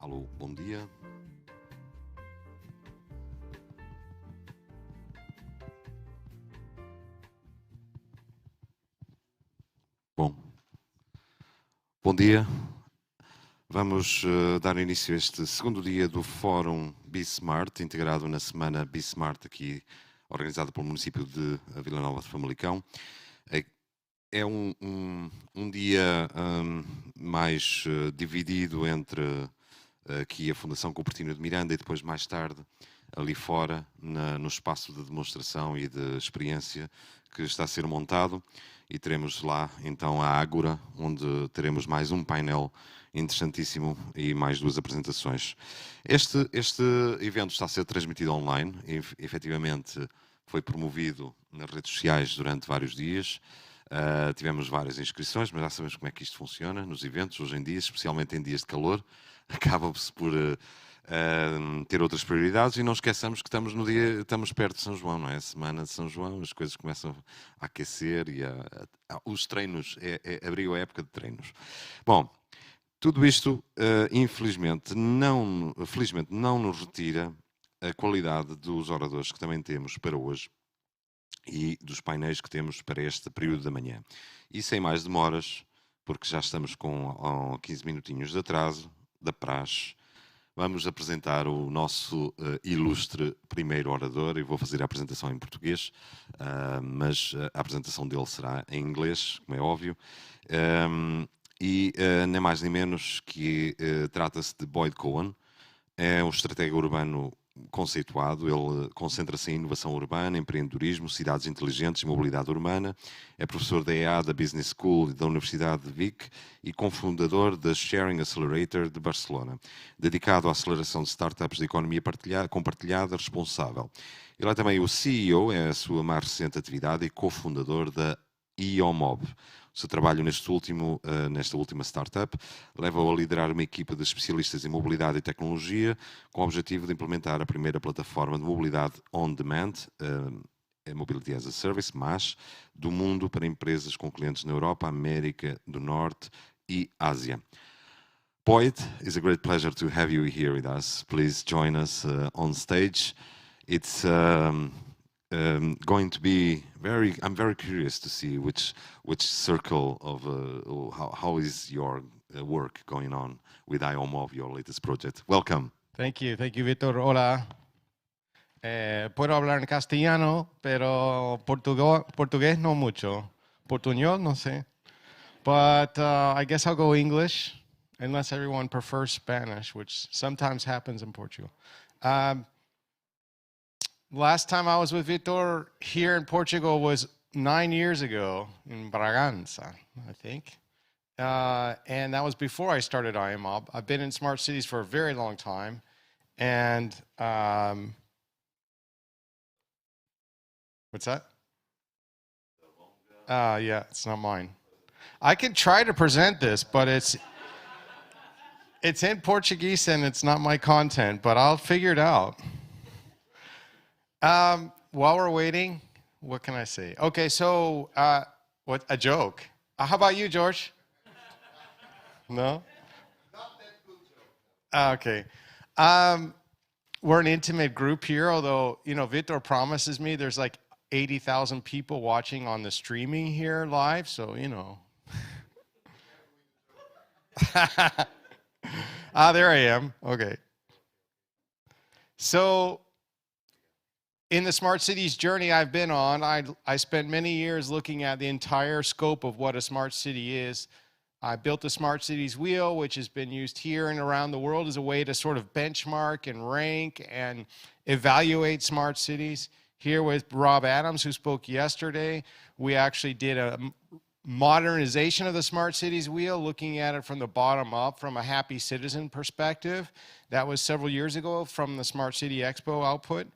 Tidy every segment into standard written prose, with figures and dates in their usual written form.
Alô, bom dia. Bom dia. Vamos dar início a este segundo dia do Fórum Be-Smart, integrado na Semana Be-Smart, aqui organizada pelo município de Vila Nova de Famalicão. É um dia mais dividido entre aqui a Fundação Cupertino de Miranda e depois mais tarde ali fora no espaço de demonstração e de experiência que está a ser montado, e teremos lá então a Ágora, onde teremos mais um painel interessantíssimo e mais duas apresentações. Este evento está a ser transmitido online e efetivamente foi promovido nas redes sociais durante vários dias. Tivemos várias inscrições, mas já sabemos como é que isto funciona nos eventos hoje em dia, especialmente em dias de calor. Acaba-se por ter outras prioridades, e não esqueçamos que estamos perto de São João, não é? A semana de São João, as coisas começam a aquecer e os treinos, abriu a época de treinos. Bom, tudo isto, felizmente não nos retira a qualidade dos oradores que também temos para hoje e dos painéis que temos para este período da manhã. E sem mais demoras, porque já estamos com 15 minutinhos de atraso da praxe, vamos apresentar o nosso ilustre primeiro orador, e vou fazer a apresentação em português, mas a apresentação dele será em inglês, como é óbvio. Nem mais nem menos que trata-se de Boyd Cohen. É um estratega urbano conceituado. Ele concentra-se em inovação urbana, empreendedorismo, cidades inteligentes e mobilidade urbana. É professor da EA, da Business School e da Universidade de Vic e cofundador da Sharing Accelerator de Barcelona, dedicado à aceleração de startups de economia compartilhada responsável. Ele é também o CEO, é a sua mais recente atividade, e cofundador da IOMOB. O seu trabalho nesta última startup leva-o a liderar uma equipa de especialistas em mobilidade e tecnologia, com o objetivo de implementar a primeira plataforma de mobilidade on-demand, Mobility as a Service, MaaS, do mundo para empresas com clientes na Europa, América do Norte e Ásia. Boyd, it's a great pleasure to have you here with us. Please join us on stage. It's going to be I'm very curious to see which circle of how is your work going on with IOMOV, your latest project. Welcome. Thank you, Víctor. Hola. Puedo hablar en castellano, pero portugués no mucho. Portuñol, no sé. But I guess I'll go English, unless everyone prefers Spanish, which sometimes happens in Portugal. Last time I was with Vitor here in Portugal was 9 years ago in Bragança, I think. And that was before I started IMOB. I've been in smart cities for a very long time. And what's that? Yeah, it's not mine. I can try to present this, but it's in Portuguese and it's not my content, but I'll figure it out. While we're waiting, what can I say? Okay, so what a joke. How about you, George? No? Not that good joke. Okay. We're an intimate group here, although, Vitor promises me there's like 80,000 people watching on the streaming here live, so, there I am. Okay. So, in the smart cities journey I've been on, I spent many years looking at the entire scope of what a smart city is, I built the Smart Cities Wheel, which has been used here and around the world as a way to sort of benchmark and rank and evaluate smart cities. Here with Rob Adams, who spoke yesterday, we actually did a modernization of the Smart Cities Wheel, looking at it from the bottom up, from a happy citizen perspective. That was several years ago from the Smart City Expo output.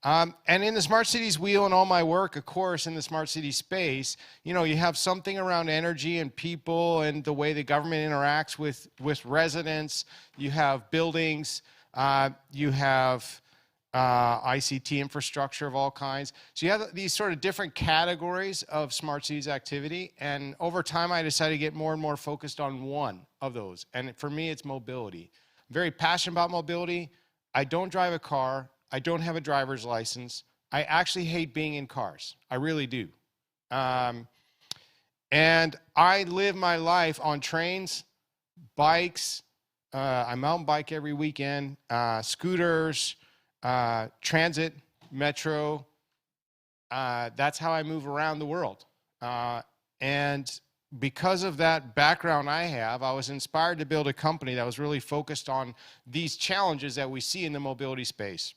And in the Smart Cities Wheel and all my work, of course, in the smart city space, you know, you have something around energy and people and the way the government interacts with residents. You have buildings. You have ICT infrastructure of all kinds. So you have these sort of different categories of smart cities activity. And over time, I decided to get more and more focused on one of those. And for me, it's mobility. I'm very passionate about mobility. I don't drive a car. I don't have a driver's license. I actually hate being in cars. I really do. And I live my life on trains, bikes. I mountain bike every weekend, scooters, transit, metro. That's how I move around the world. And because of that background I have, I was inspired to build a company that was really focused on these challenges that we see in the mobility space.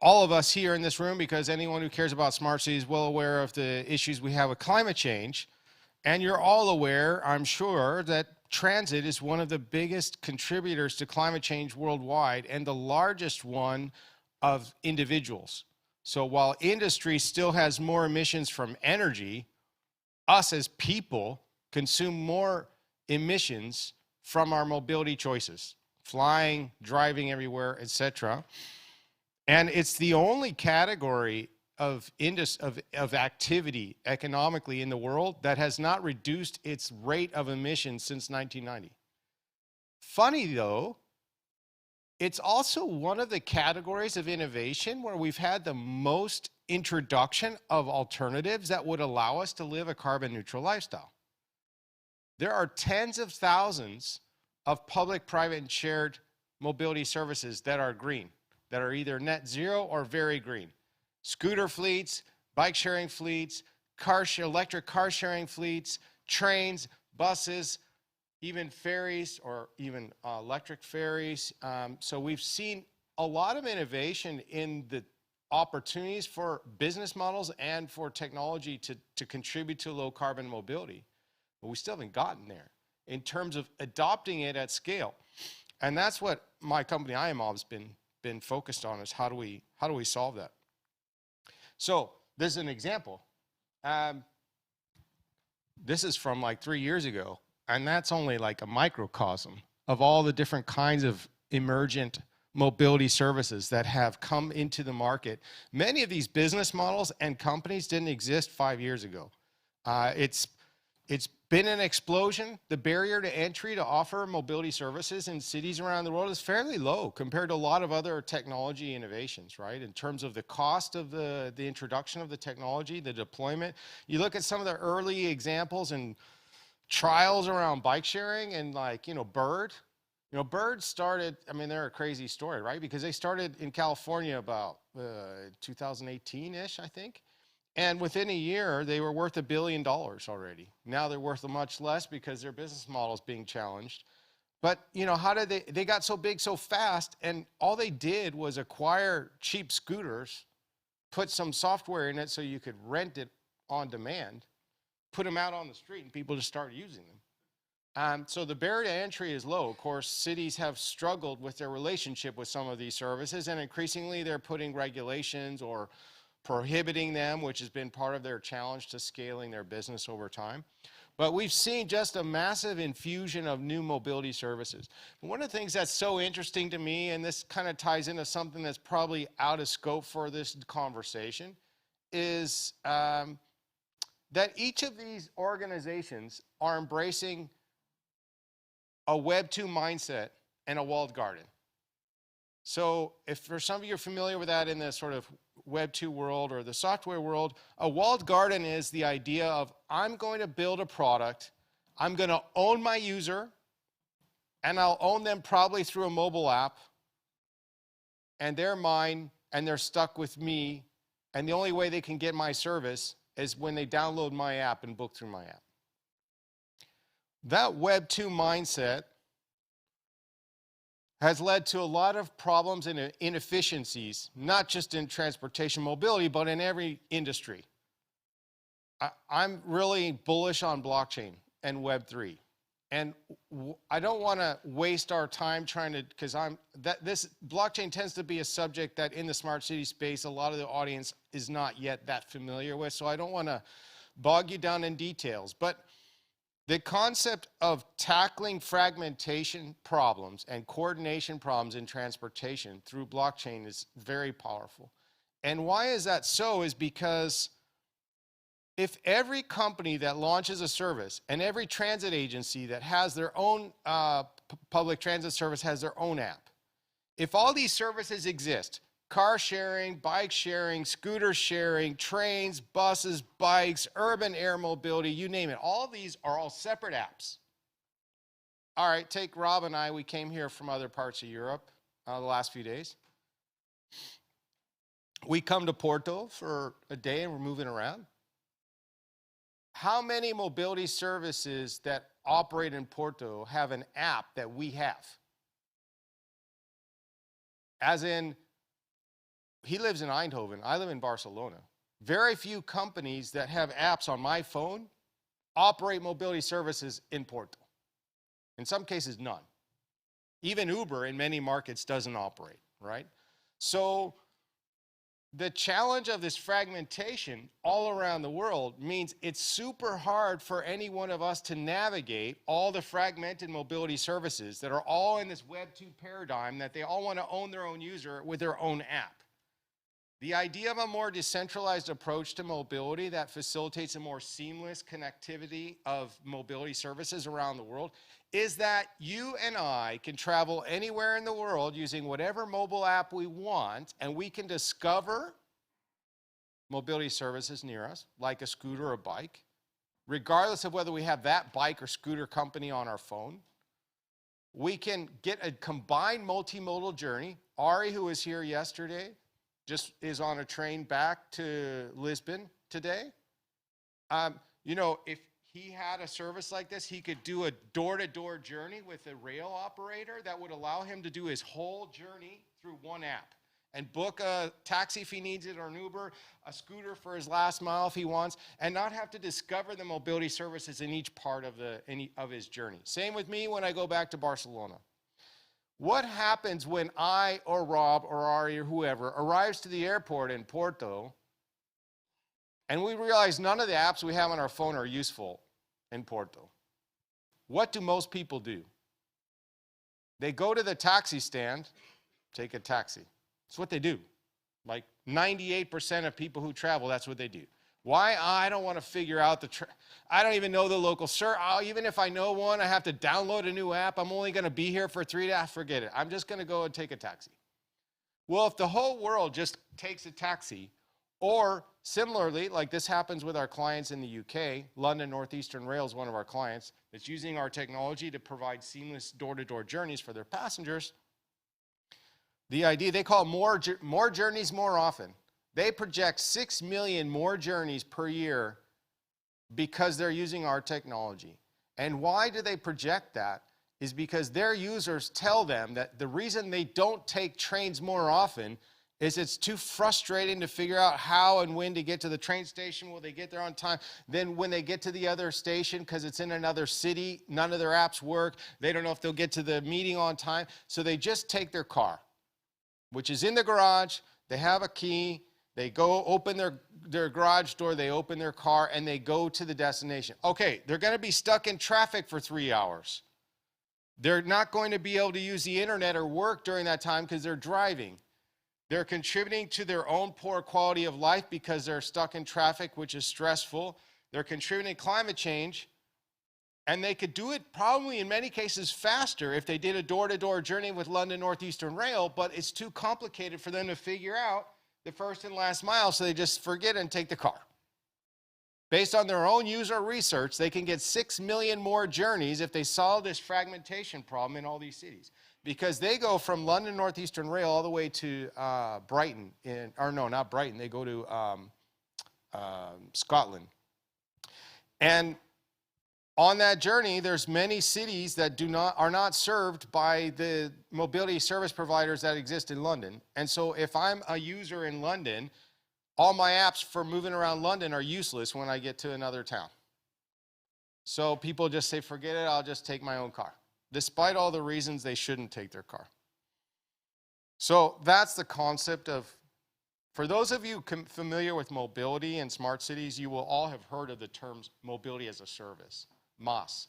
All of us here in this room, because anyone who cares about smart cities is well aware of the issues we have with climate change. And you're all aware, I'm sure, that transit is one of the biggest contributors to climate change worldwide and the largest one of individuals. So while industry still has more emissions from energy, us as people consume more emissions from our mobility choices, flying, driving everywhere, etc. And it's the only category of activity economically in the world that has not reduced its rate of emissions since 1990. Funny though, it's also one of the categories of innovation where we've had the most introduction of alternatives that would allow us to live a carbon neutral lifestyle. There are tens of thousands of public, private, and shared mobility services that are green, that are either net zero or very green. Scooter fleets, bike sharing fleets, electric car sharing fleets, trains, buses, even ferries or even electric ferries. So we've seen a lot of innovation in the opportunities for business models and for technology to contribute to low carbon mobility. But we still haven't gotten there in terms of adopting it at scale. And that's what my company, IMOB's been focused on, is how do we solve that? So this is an example. This is from like 3 years ago, and that's only like a microcosm of all the different kinds of emergent mobility services that have come into the market. Many of these business models and companies didn't exist 5 years ago. It's been an explosion. The barrier to entry to offer mobility services in cities around the world is fairly low compared to a lot of other technology innovations, right? In terms of the cost of the introduction of the technology, the deployment. You look at some of the early examples and trials around bike sharing and like, Bird. Bird started, I mean, they're a crazy story, right? Because they started in California about 2018-ish, I think. And within a year, they were worth $1 billion already. Now they're worth much less because their business model is being challenged. But, how did they got so big so fast, and all they did was acquire cheap scooters, put some software in it so you could rent it on demand, put them out on the street, and people just started using them. So the barrier to entry is low. Of course, cities have struggled with their relationship with some of these services, and increasingly they're putting regulations or prohibiting them, which has been part of their challenge to scaling their business over time. But we've seen just a massive infusion of new mobility services. One of the things that's so interesting to me, and this kind of ties into something that's probably out of scope for this conversation, is that each of these organizations are embracing a Web 2 mindset and a walled garden. So if for some of you are familiar with that in the sort of Web 2 world or the software world, a walled garden is the idea of I'm going to build a product, I'm going to own my user, and I'll own them probably through a mobile app, and they're mine, and they're stuck with me, and the only way they can get my service is when they download my app and book through my app. that Web 2 mindset has led to a lot of problems and inefficiencies, not just in transportation mobility, but in every industry. I'm really bullish on blockchain and Web 3. And I don't want to waste our time trying to, because this blockchain tends to be a subject that in the smart city space, a lot of the audience is not yet that familiar with. So I don't want to bog you down in details. But the concept of tackling fragmentation problems and coordination problems in transportation through blockchain is very powerful. And why is that so is because if every company that launches a service and every transit agency that has their own public transit service has their own app, if all these services exist, car sharing, bike sharing, scooter sharing, trains, buses, bikes, urban air mobility, you name it, all these are all separate apps. All right, take Rob and I, we came here from other parts of Europe the last few days. We come to Porto for a day and we're moving around. How many mobility services that operate in Porto have an app that we have? As in, he lives in Eindhoven, I live in Barcelona. Very few companies that have apps on my phone operate mobility services in Porto. In some cases, none. Even Uber in many markets doesn't operate, right? So the challenge of this fragmentation all around the world means it's super hard for any one of us to navigate all the fragmented mobility services that are all in this Web 2 paradigm that they all want to own their own user with their own app. The idea of a more decentralized approach to mobility that facilitates a more seamless connectivity of mobility services around the world is that you and I can travel anywhere in the world using whatever mobile app we want, and we can discover mobility services near us, like a scooter or a bike, regardless of whether we have that bike or scooter company on our phone. We can get a combined multimodal journey. Ari, who was here yesterday, just is on a train back to Lisbon today. You know, if he had a service like this, he could do a door-to-door journey with a rail operator that would allow him to do his whole journey through one app and book a taxi if he needs it, or an Uber, a scooter for his last mile if he wants, and not have to discover the mobility services in each part of his journey. Same with me when I go back to Barcelona. What happens when I or Rob or Ari or whoever arrives to the airport in Porto and we realize none of the apps we have on our phone are useful in Porto? What do most people do? They go to the taxi stand, take a taxi. That's what they do. Like 98% of people who travel, that's what they do. Why? I don't want to figure out I don't even know the local even if I know one, I have to download a new app. I'm only going to be here for 3 days. Forget it. I'm just going to go and take a taxi. Well, if the whole world just takes a taxi, or similarly, like this happens with our clients in the UK, London Northeastern Rail is one of our clients that's using our technology to provide seamless door-to-door journeys for their passengers. The idea, they call more journeys more often. They project 6 million more journeys per year because they're using our technology. And why do they project that? Is because their users tell them that the reason they don't take trains more often is it's too frustrating to figure out how and when to get to the train station. Will they get there on time? Then when they get to the other station, because it's in another city, none of their apps work. They don't know if they'll get to the meeting on time. So they just take their car, which is in the garage. They have a key. They go open their garage door, they open their car, and they go to the destination. Okay, they're going to be stuck in traffic for 3 hours. They're not going to be able to use the internet or work during that time because they're driving. They're contributing to their own poor quality of life because they're stuck in traffic, which is stressful. They're contributing to climate change. And they could do it probably in many cases faster if they did a door-to-door journey with London Northeastern Rail, but it's too complicated for them to figure out the first and last mile, so they just forget and take the car. Based on their own user research, they can get 6 million more journeys if they solve this fragmentation problem in all these cities. Because they go from London Northeastern Rail all the way to Brighton, or no, not Brighton, they go to Scotland. And on that journey, there's many cities that are not served by the mobility service providers that exist in London. And so if I'm a user in London, all my apps for moving around London are useless when I get to another town. So people just say, forget it, I'll just take my own car, despite all the reasons they shouldn't take their car. So that's the concept of, for those of you familiar with mobility and smart cities, you will all have heard of the terms mobility as a service, MaaS.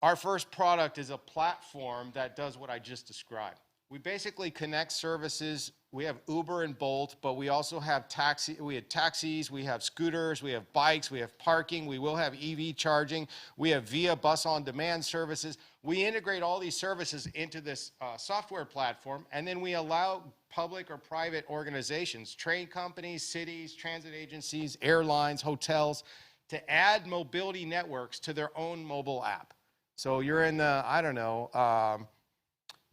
Our first product is a platform that does what I just described. We basically connect services. We have Uber and Bolt, but we also have taxis, we have scooters, we have bikes, we have parking, we will have EV charging, we have Via bus on demand services. We integrate all these services into this software platform, and then we allow public or private organizations, train companies, cities, transit agencies, airlines, hotels, to add mobility networks to their own mobile app. So you're in the, I don't know,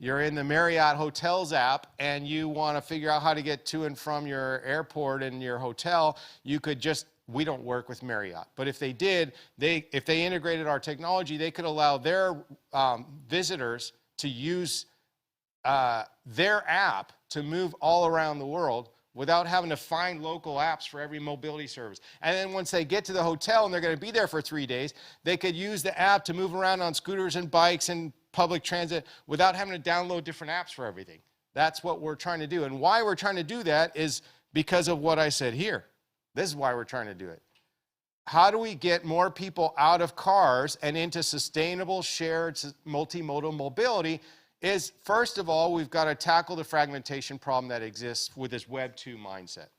you're in the Marriott Hotels app and you want to figure out how to get to and from your airport and your hotel, you could just, we don't work with Marriott, but if they did, if they integrated our technology, they could allow their visitors to use their app to move all around the world without having to find local apps for every mobility service. And then once they get to the hotel and they're going to be there for 3 days, they could use the app to move around on scooters and bikes and public transit without having to download different apps for everything. That's what we're trying to do. And why we're trying to do that is because of what I said here. This is why we're trying to do it. How do we get more people out of cars and into sustainable, shared, multimodal mobility? Is, first of all, we've got to tackle the fragmentation problem that exists with this Web 2 mindset.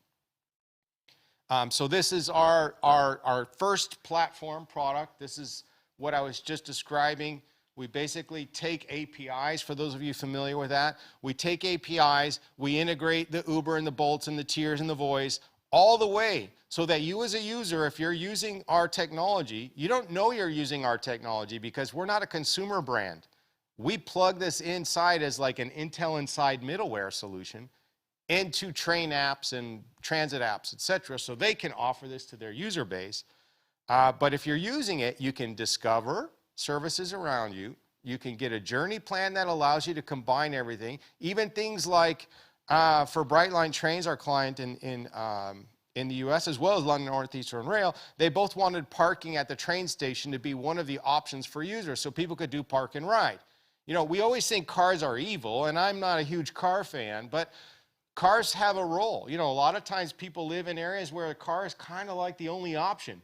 So this is our first platform product. This is what I was just describing. We basically take APIs, for those of you familiar with that. We take APIs, we integrate the Uber and the Bolts and the Tiers and the Voice all the way so that you as a user, if you're using our technology, you don't know you're using our technology because we're not a consumer brand. We plug this inside as like an Intel Inside middleware solution into train apps and transit apps, etc., so they can offer this to their user base. But if you're using it, you can discover services around you. You can get a journey plan that allows you to combine everything. Even things like, for Brightline Trains, our client in the US, as well as London Northeastern Rail, they both wanted parking at the train station to be one of the options for users so people could do park and ride. You know, we always think cars are evil, and I'm not a huge car fan, but cars have a role. You know, a lot of times people live in areas where a car is kind of like the only option.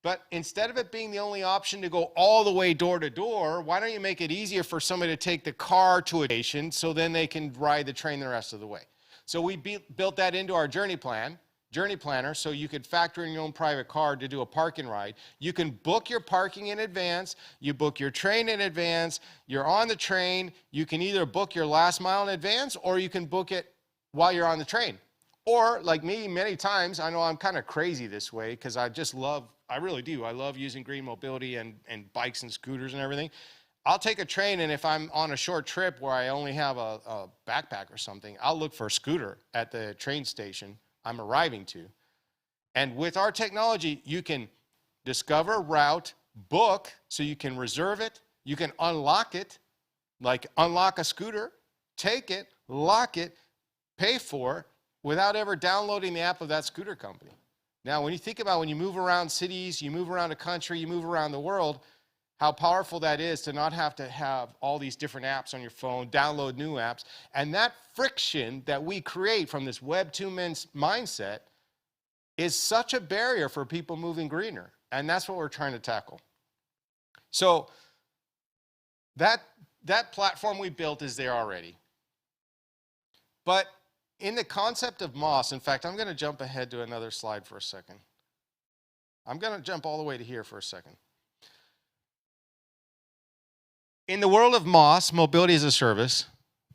But instead of it being the only option to go all the way door to door, why don't you make it easier for somebody to take the car to a station so then they can ride the train the rest of the way? So we built that into our journey planner, so you could factor in your own private car to do a park and ride. You can book your parking in advance, you book your train in advance, you're on the train, you can either book your last mile in advance or you can book it while you're on the train. Or, like me, many times, I know I'm kind of crazy this way because I just love, I really do, I love using green mobility and bikes and scooters and everything. I'll take a train, and if I'm on a short trip where I only have a backpack or something, I'll look for a scooter at the train station I'm arriving to. And with our technology, you can discover, route, book, so you can reserve it, you can unlock it, like unlock a scooter, take it, lock it, pay for it, without ever downloading the app of that scooter company. Now, when you think about when you move around cities, you move around a country, you move around the world, how powerful that is to not have to have all these different apps on your phone, download new apps. And that friction that we create from this Web 2 mindset is such a barrier for people moving greener. And that's what we're trying to tackle. So that platform we built is there already. But in the concept of MaaS, in fact, I'm going to jump ahead to another slide for a second. I'm going to jump all the way to here for a second. In the world of MaaS, mobility as a service,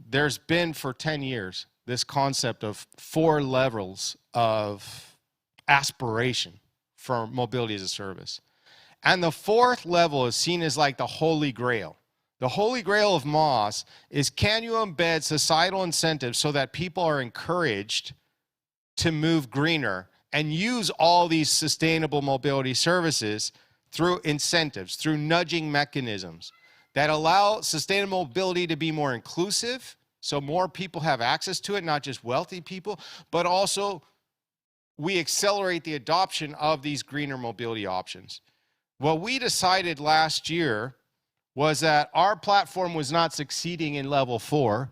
there's been for 10 years this concept of 4 levels of aspiration for mobility as a service. And the 4th level is seen as like the holy grail. The holy grail of MaaS is, can you embed societal incentives so that people are encouraged to move greener and use all these sustainable mobility services through incentives, through nudging mechanisms that allow sustainable mobility to be more inclusive, so more people have access to it, not just wealthy people, but also we accelerate the adoption of these greener mobility options. What we decided last year was that our platform was not succeeding in level 4.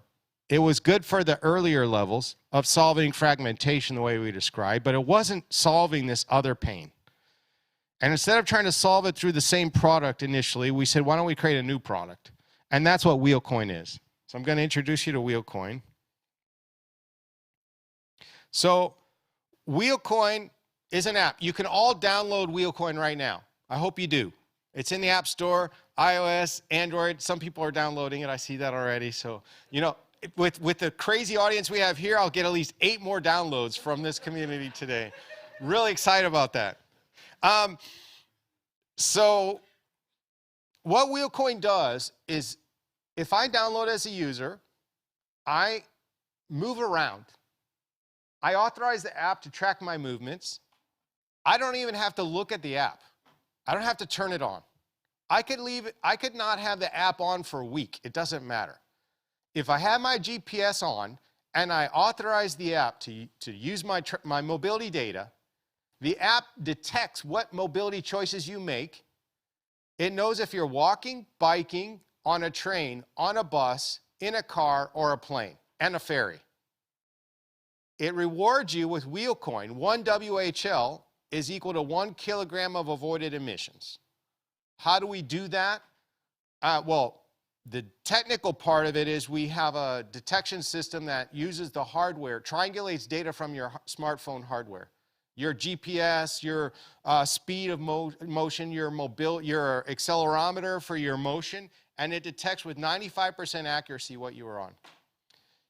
It was good for the earlier levels of solving fragmentation the way we described, but it wasn't solving this other pain. And instead of trying to solve it through the same product initially, we said, why don't we create a new product? And that's what Wheelcoin is. So I'm going to introduce you to Wheelcoin. So Wheelcoin is an app. You can all download Wheelcoin right now. I hope you do. It's in the App Store, iOS, Android. Some people are downloading it. I see that already. So, you know, with the crazy audience we have here, I'll get at least 8 more downloads from this community today. Really excited about that. So what Wheelcoin does is if I download as a user, I move around. I authorize the app to track my movements. I don't even have to look at the app. I don't have to turn it on. I could leave it, I could not have the app on for a week. It doesn't matter. If I have my GPS on and I authorize the app to use my mobility data, the app detects what mobility choices you make. It knows if you're walking, biking, on a train, on a bus, in a car, or a plane, and a ferry. It rewards you with Wheelcoin. 1 WHL is equal to 1 kilogram of avoided emissions. How do we do that? Well, the technical part of it is we have a detection system that uses the hardware, triangulates data from your smartphone hardware. Your GPS, your speed of motion, your accelerometer for your motion, and it detects with 95% accuracy what you were on.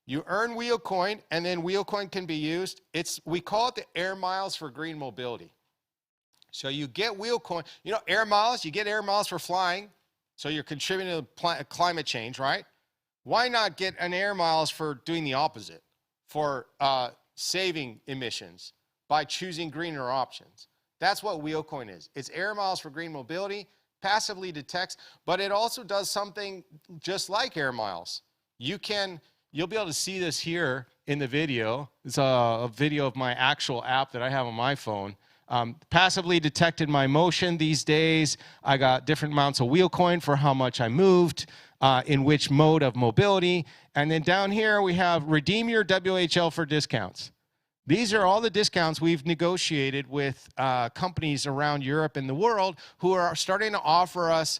You earn Wheelcoin, and then Wheelcoin can be used. We call it the air miles for green mobility. So you get Wheelcoin. You know, air miles, you get air miles for flying, so you're contributing to climate change, right? Why not get an air miles for doing the opposite, for saving emissions by choosing greener options? That's what Wheelcoin is. It's air miles for green mobility, passively detects, but it also does something just like air miles. You'll be able to see this here in the video. It's a video of my actual app that I have on my phone. Passively detected my motion these days. I got different amounts of Wheelcoin for how much I moved, in which mode of mobility. And then down here we have redeem your WHL for discounts. These are all the discounts we've negotiated with companies around Europe and the world who are starting to offer us,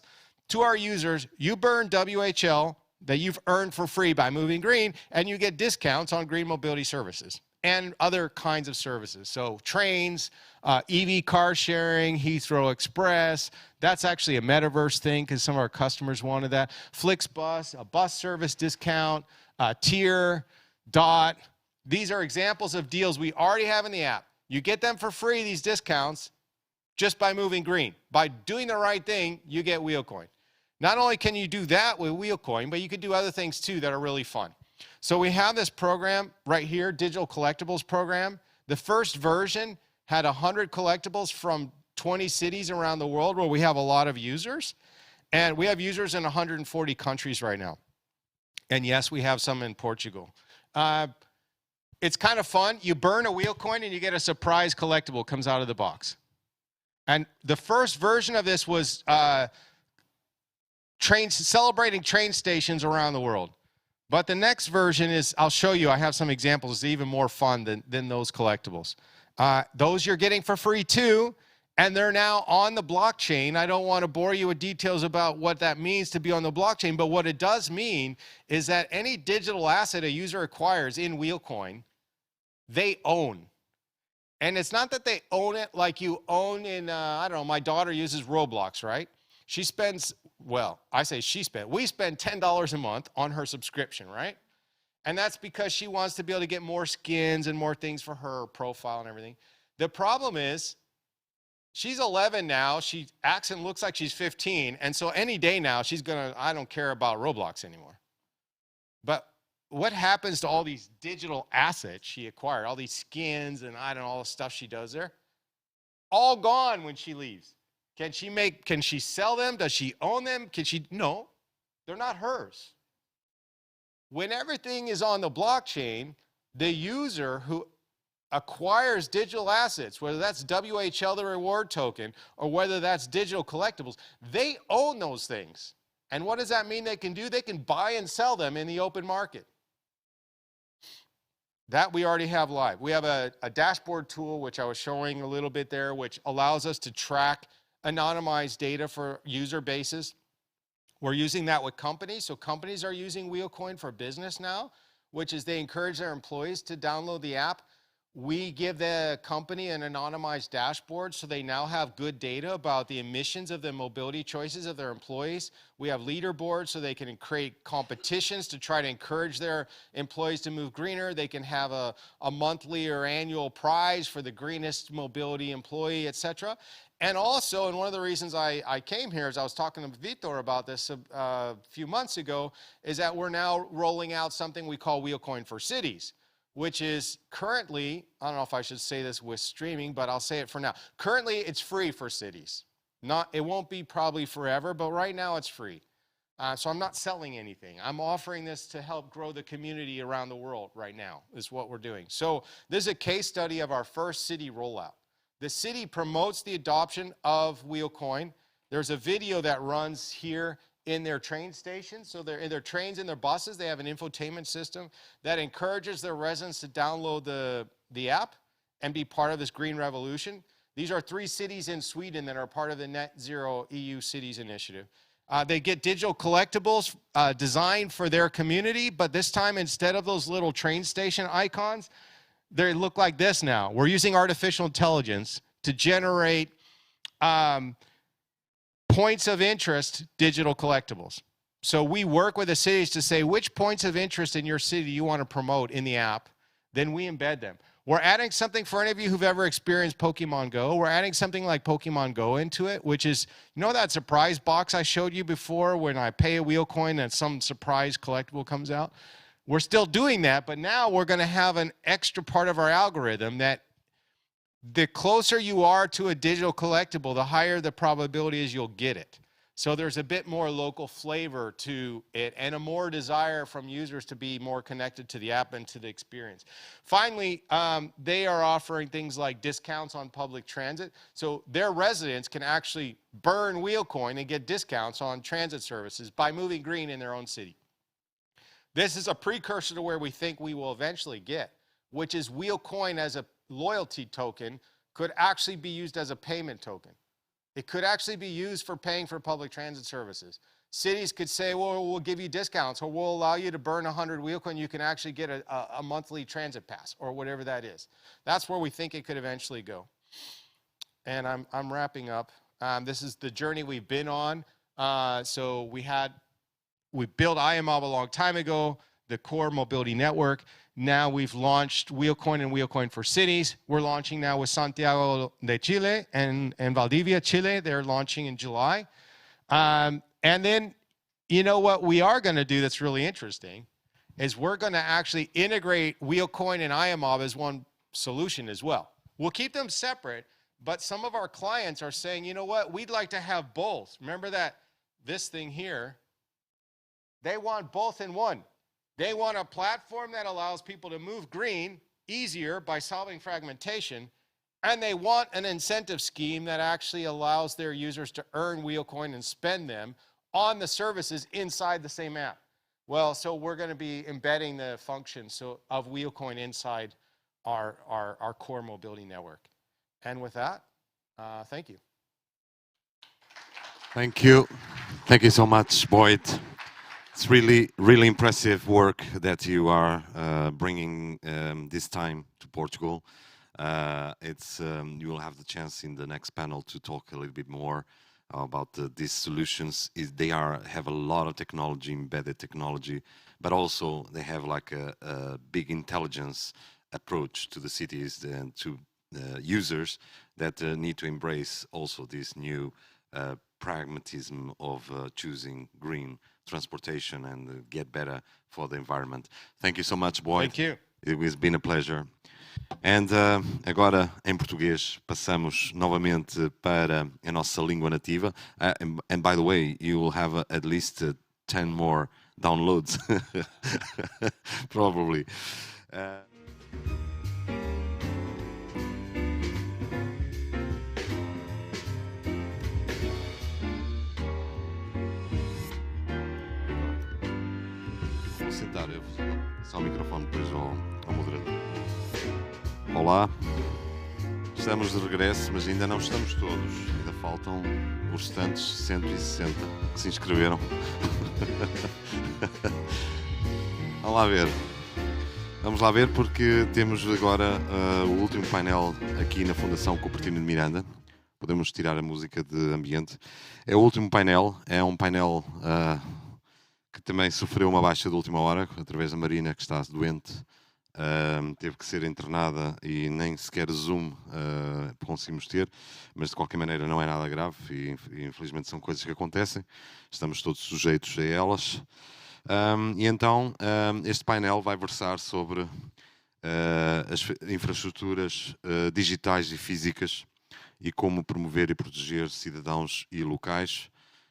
to our users, you burn WHL that you've earned for free by moving green, and you get discounts on green mobility services and other kinds of services. So trains, EV car sharing, Heathrow Express. That's actually a metaverse thing because some of our customers wanted that. Flixbus, a bus service discount, Tier, Dot. These are examples of deals we already have in the app. You get them for free, these discounts, just by moving green. By doing the right thing, you get Wheelcoin. Not only can you do that with Wheelcoin, but you can do other things too that are really fun. So we have this program right here, Digital Collectibles Program. The first version had 100 collectibles from 20 cities around the world where we have a lot of users. And we have users in 140 countries right now. And yes, we have some in Portugal. It's kind of fun. You burn a Wheelcoin and you get a surprise collectible comes out of the box. And the first version of this was celebrating train stations around the world. But the next version is, I'll show you, I have some examples, it's even more fun than those collectibles. Those you're getting for free too, and they're now on the blockchain. I don't want to bore you with details about what that means to be on the blockchain, but what it does mean is that any digital asset a user acquires in Wheelcoin, they own. And it's not that they own it like you own in, I don't know, my daughter uses Roblox, right? She spends, well, I say we spend $10 a month on her subscription, right? And that's because she wants to be able to get more skins and more things for her profile and everything. The problem is, she's 11 now, she acts and looks like she's 15, and so any day now, she's gonna, I don't care about Roblox anymore. But what happens to all these digital assets she acquired, all these skins and I don't know, all the stuff she does there? All gone when she leaves. Can she sell them? Does she own them? No, they're not hers. When everything is on the blockchain, the user who acquires digital assets, whether that's WHL, the reward token, or whether that's digital collectibles, they own those things. And what does that mean they can do? They can buy and sell them in the open market. That we already have live. We have a dashboard tool, which I was showing a little bit there, which allows us to track anonymized data for user bases. We're using that with companies. So companies are using Wheelcoin for business now, which is they encourage their employees to download the app. We give the company an anonymized dashboard, so they now have good data about the emissions of the mobility choices of their employees. We have leaderboards so they can create competitions to try to encourage their employees to move greener. They can have a monthly or annual prize for the greenest mobility employee, etc. And also, and one of the reasons I came here is I was talking to Vitor about this a few months ago, is that we're now rolling out something we call Wheelcoin for Cities, which is currently, I don't know if I should say this with streaming, but I'll say it for now. Currently, it's free for cities. It won't be probably forever, but right now it's free. So I'm not selling anything. I'm offering this to help grow the community around the world right now, is what we're doing. So this is a case study of our first city rollout. The city promotes the adoption of Wheelcoin. There's a video that runs here in their train stations. So they're in their trains and their buses, they have an infotainment system that encourages their residents to download the app and be part of this green revolution. These are 3 cities in Sweden that are part of the Net Zero EU Cities Initiative. They get digital collectibles designed for their community, but this time instead of those little train station icons, they look like this now. We're using artificial intelligence to generate points of interest digital collectibles. So we work with the cities to say which points of interest in your city you want to promote in the app. Then we embed them. We're adding something for any of you who've ever experienced Pokemon Go. We're adding something like Pokemon Go into it, which is, you know that surprise box I showed you before when I pay a Wheelcoin and some surprise collectible comes out? We're still doing that, but now we're going to have an extra part of our algorithm that the closer you are to a digital collectible, the higher the probability is you'll get it. So there's a bit more local flavor to it and a more desire from users to be more connected to the app and to the experience. Finally, they are offering things like discounts on public transit. So their residents can actually burn Wheelcoin and get discounts on transit services by moving green in their own city. This is a precursor to where we think we will eventually get, which is Wheelcoin as a loyalty token could actually be used as a payment token. It could actually be used for paying for public transit services. Cities could say, well, we'll give you discounts, or we'll allow you to burn 100 Wheelcoin. You can actually get a monthly transit pass, or whatever that is. That's where we think it could eventually go. And I'm wrapping up. This is the journey we've been on. So we built IMOB a long time ago, the core mobility network. Now we've launched Wheelcoin and Wheelcoin for Cities. We're launching now with Santiago de Chile and Valdivia, Chile. They're launching in July. And then, you know what we are going to do that's really interesting is we're going to actually integrate Wheelcoin and IMOB as one solution as well. We'll keep them separate, but some of our clients are saying, you know what, we'd like to have both. Remember that this thing here, they want both in one. They want a platform that allows people to move green easier by solving fragmentation, and they want an incentive scheme that actually allows their users to earn Wheelcoin and spend them on the services inside the same app. Well, so we're going to be embedding the functions of Wheelcoin inside our core mobility network. And with that, thank you. Thank you. Thank you so much, Boyd. It's really, really impressive work that you are bringing this time to Portugal. You will have the chance in the next panel to talk a little bit more about these solutions. They have a lot of technology, embedded technology, but also they have like a big intelligence approach to the cities and to users that need to embrace also this new pragmatism of choosing green transportation and get better for the environment. Thank you so much, Boyd. Thank you. It has been a pleasure. And agora, em português, passamos novamente para a nossa língua nativa. And by the way, you will have at least 10 more downloads, probably. Vou sentar, eu vou passar o microfone depois ao moderador. Olá, estamos de regresso, mas ainda não estamos todos. Ainda faltam os restantes 160 que se inscreveram. Vamos lá ver. Vamos lá ver porque temos agora o último painel aqui na Fundação Cupertino de Miranda. Podemos tirar a música de ambiente. É o último painel, é um painel que também sofreu uma baixa de última hora, através da Marina, que está doente. Teve que ser internada e nem sequer Zoom conseguimos ter, mas de qualquer maneira não é nada grave e infelizmente são coisas que acontecem, estamos todos sujeitos a elas. E então este painel vai versar sobre as infraestruturas digitais e físicas e como promover e proteger cidadãos e locais.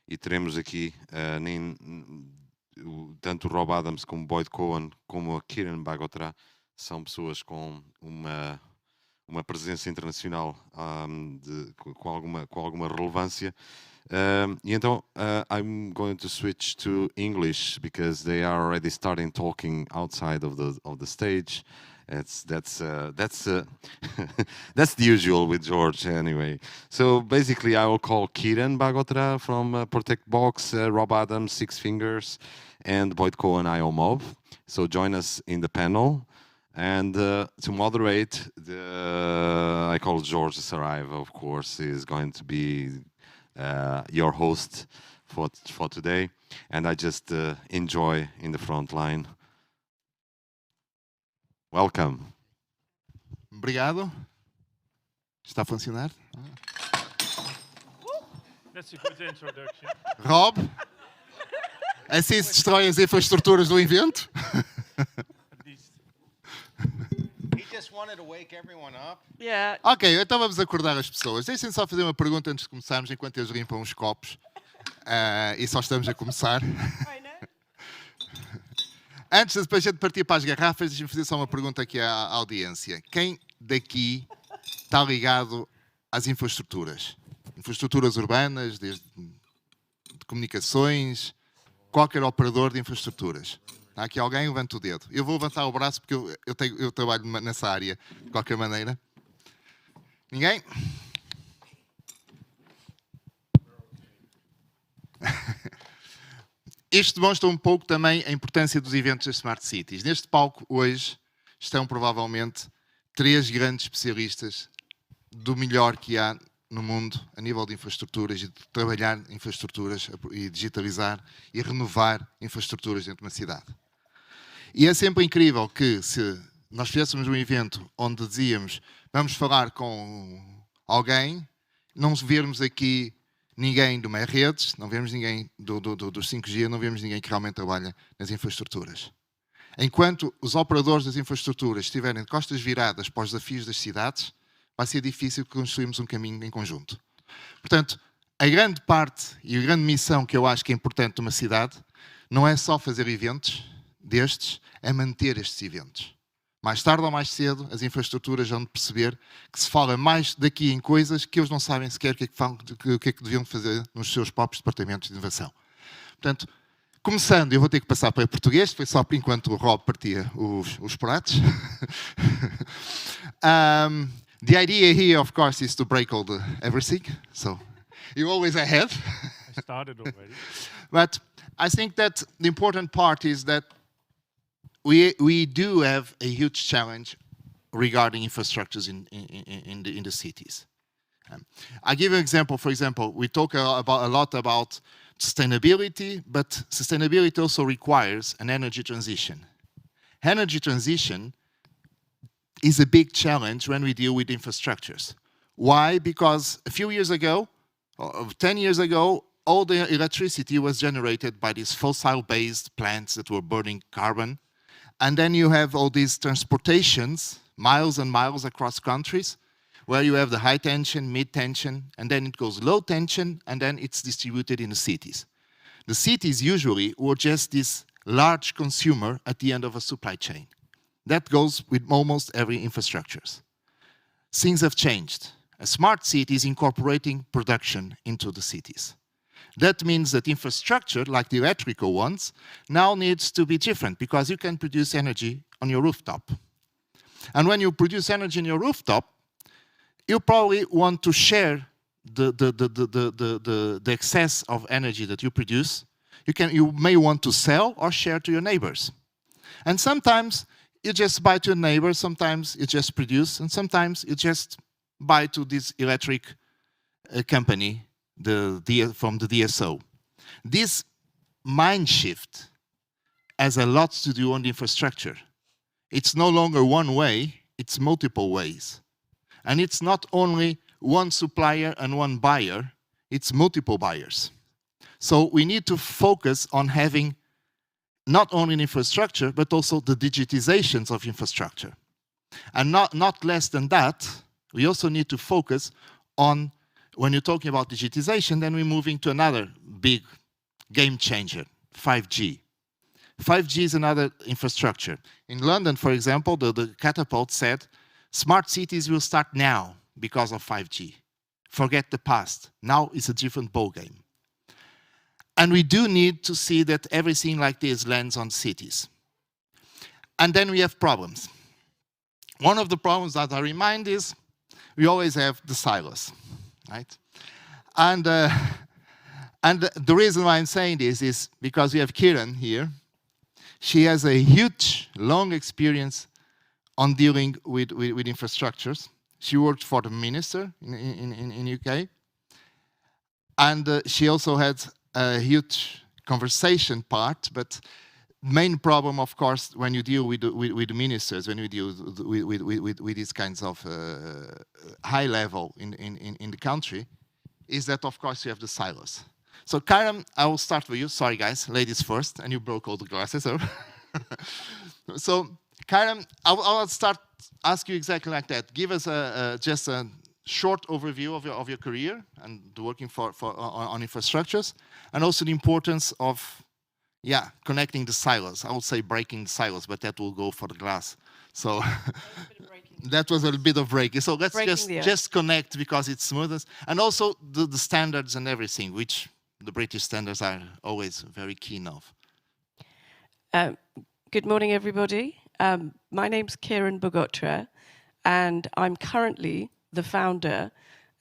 E teremos aqui tanto o Rob Adams como o Boyd Cohen como a Kieran Bagotra são pessoas com uma presença internacional com alguma relevância. E então I'm going to switch to English because they are already starting talking outside of the stage. That's that's the usual with George anyway. So basically I will call Kieran Bagotra from Protect Box, Rob Adams, Six Fingers, and Boyd Cohen IO Mob. So join us in the panel. And to moderate, I call George Saraiva, of course, is going to be your host for today. And I just enjoy in the front line. Welcome. Obrigado. Está a funcionar? That's a good introduction. Rob, assim se destrói as infraestruturas do evento? He just wanted to wake everyone up. Yeah. Ok, então vamos acordar as pessoas. Deixem só fazer uma pergunta antes de começarmos, enquanto eles limpam os copos. E só estamos a começar. Antes de depois a gente partir para as garrafas, deixem-me fazer só uma pergunta aqui à audiência. Quem daqui está ligado às infraestruturas? Infraestruturas urbanas, desde de comunicações, qualquer operador de infraestruturas. Há aqui alguém? Levanta o dedo. Eu vou levantar o braço porque eu trabalho nessa área, de qualquer maneira. Ninguém? Isto demonstra um pouco também a importância dos eventos das Smart Cities. Neste palco, hoje, estão provavelmente 3 grandes especialistas do melhor que há no mundo a nível de infraestruturas e de trabalhar infraestruturas e digitalizar e renovar infraestruturas dentro de uma cidade. E é sempre incrível que, se nós fizéssemos um evento onde dizíamos vamos falar com alguém, não vermos aqui ninguém do meio redes, não vemos ninguém dos 5G, não vemos ninguém que realmente trabalha nas infraestruturas. Enquanto os operadores das infraestruturas estiverem de costas viradas para os desafios das cidades, vai ser difícil construirmos um caminho em conjunto. Portanto, a grande parte e a grande missão que eu acho que é importante numa cidade não é só fazer eventos destes, é manter estes eventos. Mais tarde ou mais cedo, as infraestruturas vão perceber que se fala mais daqui em coisas que eles não sabem sequer o que é que deviam fazer nos seus próprios departamentos de inovação. Portanto, começando, eu vou ter que passar para português, foi só por enquanto o Rob partia os pratos. The idea here, of course, is to break all everything. So, you're always ahead. I started already. But I think that the important part is that we do have a huge challenge regarding infrastructures in the cities. I'll give you an example. For example, we talk a lot about sustainability, but sustainability also requires an energy transition. Energy transition is a big challenge when we deal with infrastructures. Why? Because a few years ago, or 10 years ago, all the electricity was generated by these fossil-based plants that were burning carbon. And then you have all these transportations, miles and miles across countries, where you have the high tension, mid tension, and then it goes low tension, and then it's distributed in the cities. The cities usually were just this large consumer at the end of a supply chain. That goes with almost every infrastructures. Things have changed. A smart city is incorporating production into the cities. That means that infrastructure, like the electrical ones, now needs to be different because you can produce energy on your rooftop. And when you produce energy on your rooftop, you probably want to share the excess of energy that you produce. You may want to sell or share to your neighbors. And sometimes you just buy to your neighbors, sometimes you just produce, and sometimes you just buy to this electric company from the DSO. This mind shift has a lot to do on the infrastructure. It's no longer one way, it's multiple ways. And it's not only one supplier and one buyer, it's multiple buyers. So we need to focus on having not only infrastructure, but also the digitizations of infrastructure. And not less than that, we also need to focus on, when you're talking about digitization, then we're moving to another big game changer, 5G. 5G is another infrastructure. In London, for example, the catapult said, smart cities will start now because of 5G. Forget the past. Now it's a different ballgame. And we do need to see that everything like this lands on cities. And then we have problems. One of the problems that I remind is we always have the silos, right? And the reason why I'm saying this is because we have Kiran here. She has a huge, long experience on dealing with infrastructures. She worked for the minister in UK. And she also had a huge conversation part, but main problem, of course, when you deal with the ministers, when you deal with these kinds of high level in the country, is that, of course, you have the silos. So, Karen, I will start with you. Sorry, guys, ladies first, and you broke all the glasses. So, Karen, I'll start ask you exactly like that. Give us just a short overview of your career and working on infrastructures, and also the importance of connecting the silos. I would say breaking the silos, but that will go for the glass. So that was a bit of breaking. So let's just connect because it's smoothest, and also the standards and everything, which the British standards are always very keen of. Good morning, everybody. My name's Kiran Bogotra, and I'm currently the founder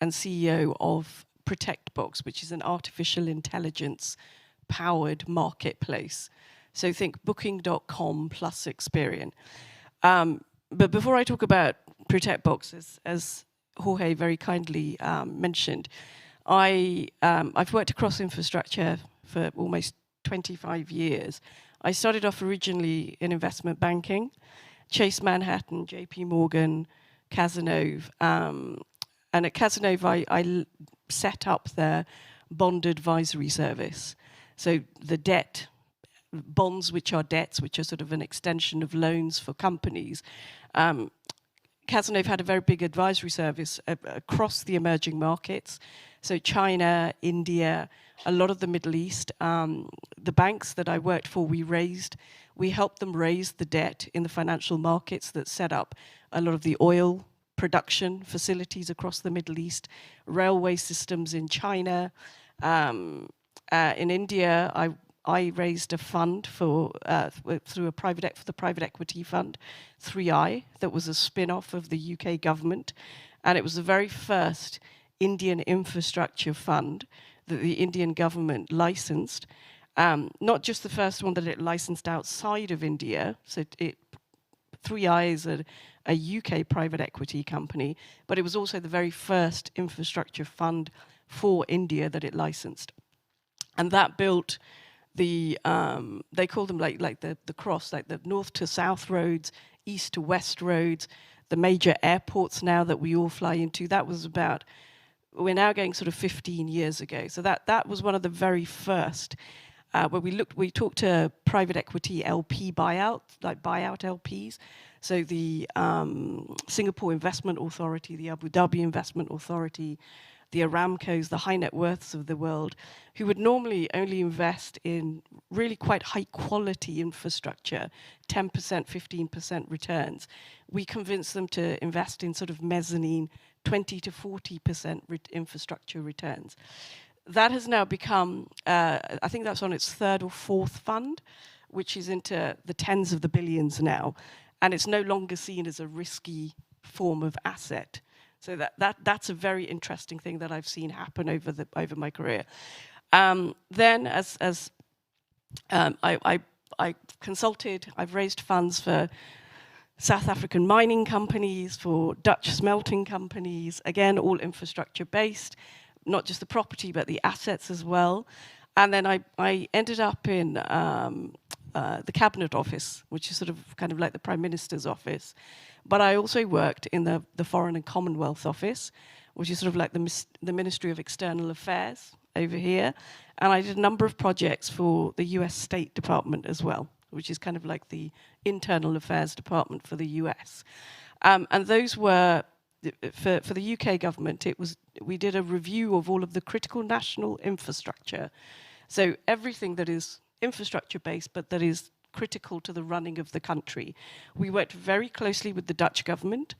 and CEO of ProtectBox, which is an artificial intelligence powered marketplace. So think booking.com plus Experian. But before I talk about ProtectBox, as Jorge very kindly mentioned, I've worked across infrastructure for almost 25 years. I started off originally in investment banking, Chase Manhattan, JP Morgan, Cazenove. And at Cazenove, I set up their bond advisory service. So the debt, bonds which are debts, which are sort of an extension of loans for companies. Cazenove had a very big advisory service across the emerging markets. So China, India, a lot of the Middle East. The banks that I worked for, we helped them raise the debt in the financial markets that set up a lot of the oil production facilities across the Middle East, railway systems in China. In India, I raised a fund through the private equity fund, 3i, that was a spin-off of the UK government, and it was the very first Indian infrastructure fund that the Indian government licensed. Not just the first one that it licensed outside of India, so 3i is a UK private equity company, but it was also the very first infrastructure fund for India that it licensed. And that built they call them like the cross, like the north to south roads, east to west roads, the major airports now that we all fly into. That was we're now going sort of 15 years ago. So that was one of the very first. where we talked to private equity LP buyout, like buyout LPs. So the Singapore Investment Authority, the Abu Dhabi Investment Authority, the Aramcos, the high net worths of the world, who would normally only invest in really quite high quality infrastructure, 10%, 15% returns. We convinced them to invest in sort of mezzanine, 20 to 40% infrastructure returns. That has now become, I think that's on its third or fourth fund, which is into the tens of the billions now. And it's no longer seen as a risky form of asset. So that's a very interesting thing that I've seen happen over my career. Then, as I consulted, I've raised funds for South African mining companies, for Dutch smelting companies, again, all infrastructure based, not just the property, but the assets as well. And then I ended up in the Cabinet Office, which is sort of kind of like the Prime Minister's office. But I also worked in the Foreign and Commonwealth Office, which is sort of like the Ministry of External Affairs over here. And I did a number of projects for the US State Department as well, which is kind of like the Internal Affairs Department for the US. And those were, for the UK government, we did a review of all of the critical national infrastructure. So everything that is infrastructure-based, but that is critical to the running of the country. We worked very closely with the Dutch government.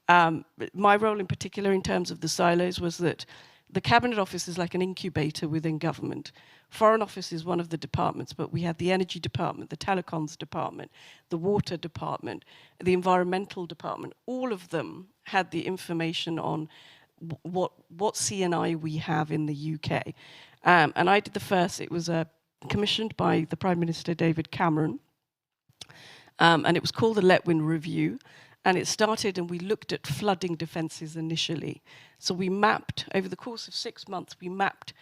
My role in particular in terms of the silos was that the Cabinet Office is like an incubator within government. Foreign Office is one of the departments, but we had the Energy Department, the Telecoms Department, the Water Department, the Environmental Department. All of them had the information on what CNI we have in the UK. And I did the first, it was commissioned by the Prime Minister David Cameron, and it was called the Letwin Review, and it started and we looked at flooding defences initially. So we mapped, over the course of 6 months, we mapped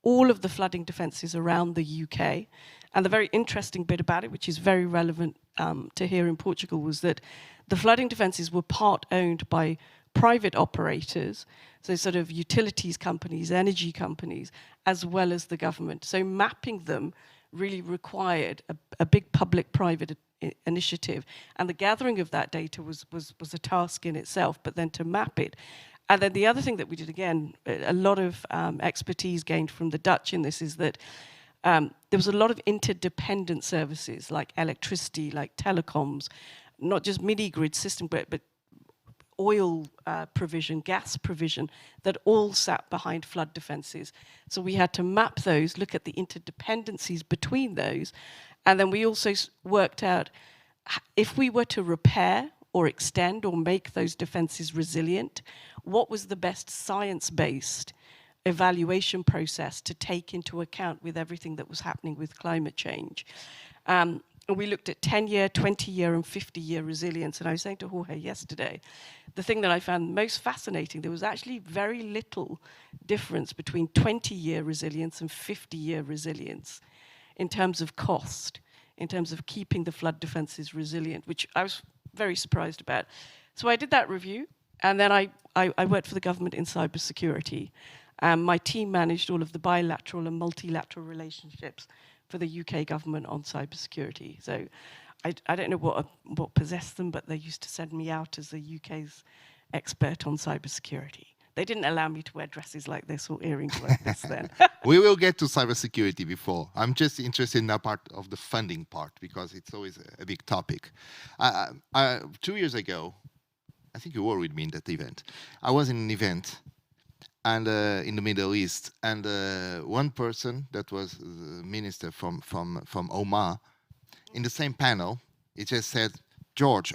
all of the flooding defences around the UK, and the very interesting bit about it, which is very relevant to here in Portugal, was that the flooding defences were part owned by private operators, so sort of utilities companies, energy companies, as well as the government. So mapping them really required a big public-private initiative. And the gathering of that data was a task in itself, but then to map it. And then the other thing that we did, again, a lot of expertise gained from the Dutch in this is that there was a lot of interdependent services like electricity, like telecoms, not just mini-grid system, but oil provision, gas provision, that all sat behind flood defences. So we had to map those, look at the interdependencies between those, and then we also worked out if we were to repair or extend or make those defences resilient, what was the best science-based evaluation process to take into account with everything that was happening with climate change. And we looked at 10-year, 20-year, and 50-year resilience. And I was saying to Jorge yesterday, the thing that I found most fascinating, there was actually very little difference between 20-year resilience and 50-year resilience in terms of cost, in terms of keeping the flood defences resilient, which I was very surprised about. So I did that review, and then I worked for the government in cybersecurity. My team managed all of the bilateral and multilateral relationships for the UK government on cybersecurity. So I don't know what possessed them, but they used to send me out as the UK's expert on cybersecurity. They didn't allow me to wear dresses like this or earrings like this then. We will get to cybersecurity before. I'm just interested in that part of the funding part because it's always a big topic. 2 years ago, I think you were with me in that event. I was in an event and in the Middle East, and one person that was the minister from Oman, in the same panel, he just said, George,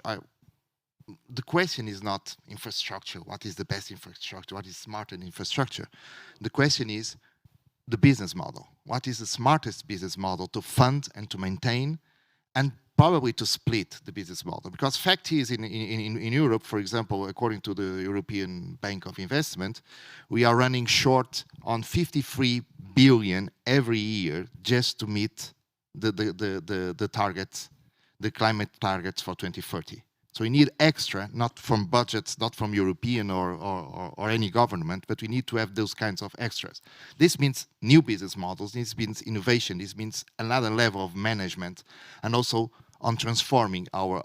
the question is not infrastructure, what is the best infrastructure, what is smarter infrastructure. The question is the business model. What is the smartest business model to fund and to maintain, and probably to split the business model? Because fact is, in Europe, for example, according to the European Bank of Investment, we are running short on 53 billion every year just to meet the targets, the climate targets for 2030. So we need extra, not from budgets, not from European or any government, but we need to have those kinds of extras. This means new business models, this means innovation, this means another level of management, and also on transforming our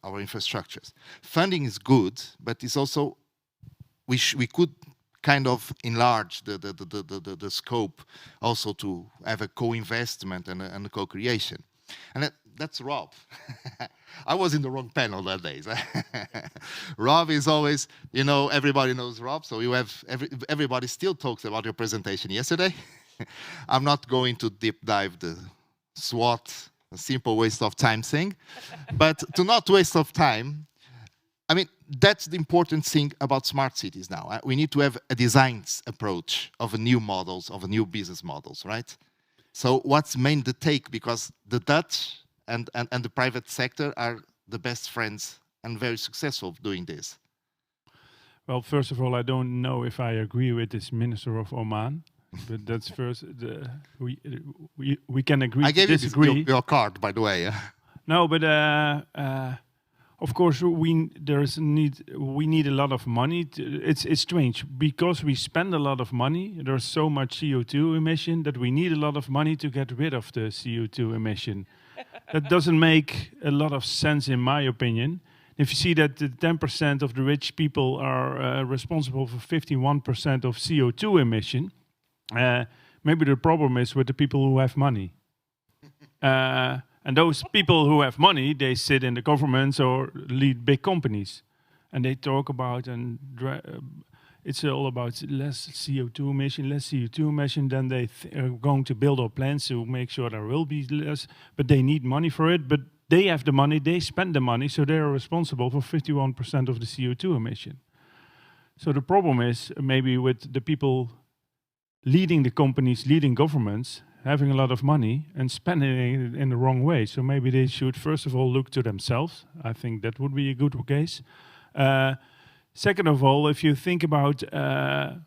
infrastructures. Funding is good, but it's also, we could kind of enlarge the scope also to have a co-investment and a co-creation. And that's Rob. I was in the wrong panel that day. Rob is always, you know, everybody knows Rob, so you have everybody still talks about your presentation yesterday. I'm not going to deep dive the SWOT, a simple waste of time thing, but to not waste of time, I mean, that's the important thing about smart cities now. We need to have a design approach of a new models, of a new business models, right? So what's main the take? Because the Dutch and the private sector are the best friends and very successful doing this. Well, first of all, I don't know if I agree with this Minister of Oman, but that's first. We can agree I to gave you disagree. your card, by the way. Yeah? No, but of course we need a lot of money. It's strange because we spend a lot of money. There's so much CO2 emission that we need a lot of money to get rid of the CO2 emission. That doesn't make a lot of sense in my opinion. If you see that the 10% of the rich people are responsible for 51% of CO2 emission, maybe the problem is with the people who have money. And those people who have money, they sit in the governments or lead big companies. And they talk about, it's all about less CO2 emission, then they are going to build up plans to make sure there will be less, but they need money for it. But they have the money, they spend the money, so they are responsible for 51% of the CO2 emission. So the problem is maybe with the people leading the companies, leading governments, having a lot of money and spending it in the wrong way. So maybe they should first of all look to themselves. I think that would be a good case. Second of all, if you think about, I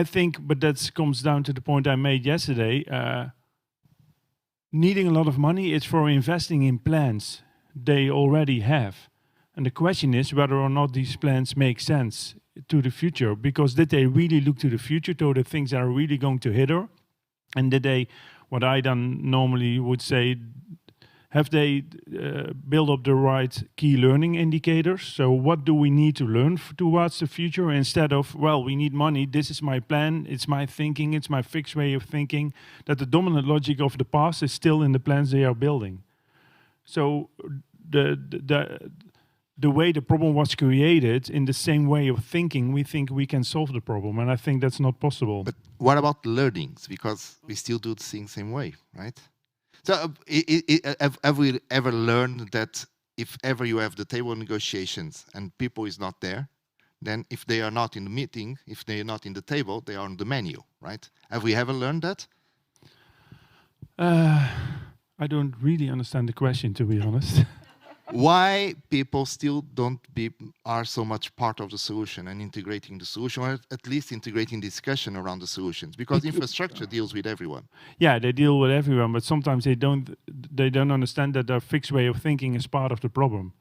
think, but that comes down to the point I made yesterday, needing a lot of money is for investing in plans they already have. And the question is whether or not these plans make sense to the future, because did they really look to the future, to the things that are really going to hit her? And did they, what I then normally would say, have they built up the right key learning indicators? So what do we need to learn towards the future instead of, well, we need money, this is my plan, it's my thinking, it's my fixed way of thinking, that the dominant logic of the past is still in the plans they are building. So the way the problem was created, in the same way of thinking, we think we can solve the problem, and I think that's not possible. But what about learnings? Because we still do things same way, right? So have we ever learned that if ever you have the table negotiations and people is not there, then if they are not in the meeting, if they are not in the table, they are on the menu, right? Have we ever learned that? I don't really understand the question, to be honest. Why people still are so much part of the solution and integrating the solution, or at least integrating discussion around the solutions? Because infrastructure deals with everyone. Yeah, they deal with everyone, but sometimes they don't understand that their fixed way of thinking is part of the problem.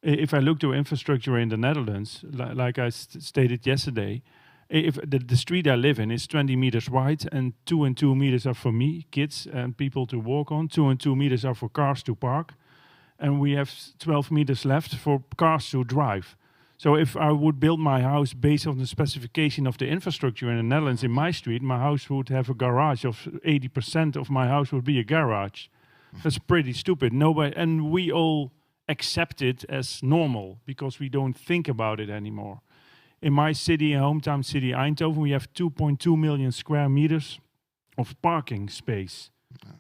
If I look to infrastructure in the Netherlands, like I stated yesterday, if the street I live in is 20 meters wide, and 2 and 2 meters are for me, kids and people to walk on, 2 and 2 meters are for cars to park, and we have 12 meters left for cars to drive. So if I would build my house based on the specification of the infrastructure in the Netherlands in my street, my house would have a garage of 80% of my house would be a garage. That's pretty stupid. Nobody, and we all accept it as normal because we don't think about it anymore. In my city, hometown city Eindhoven, we have 2.2 million square meters of parking space.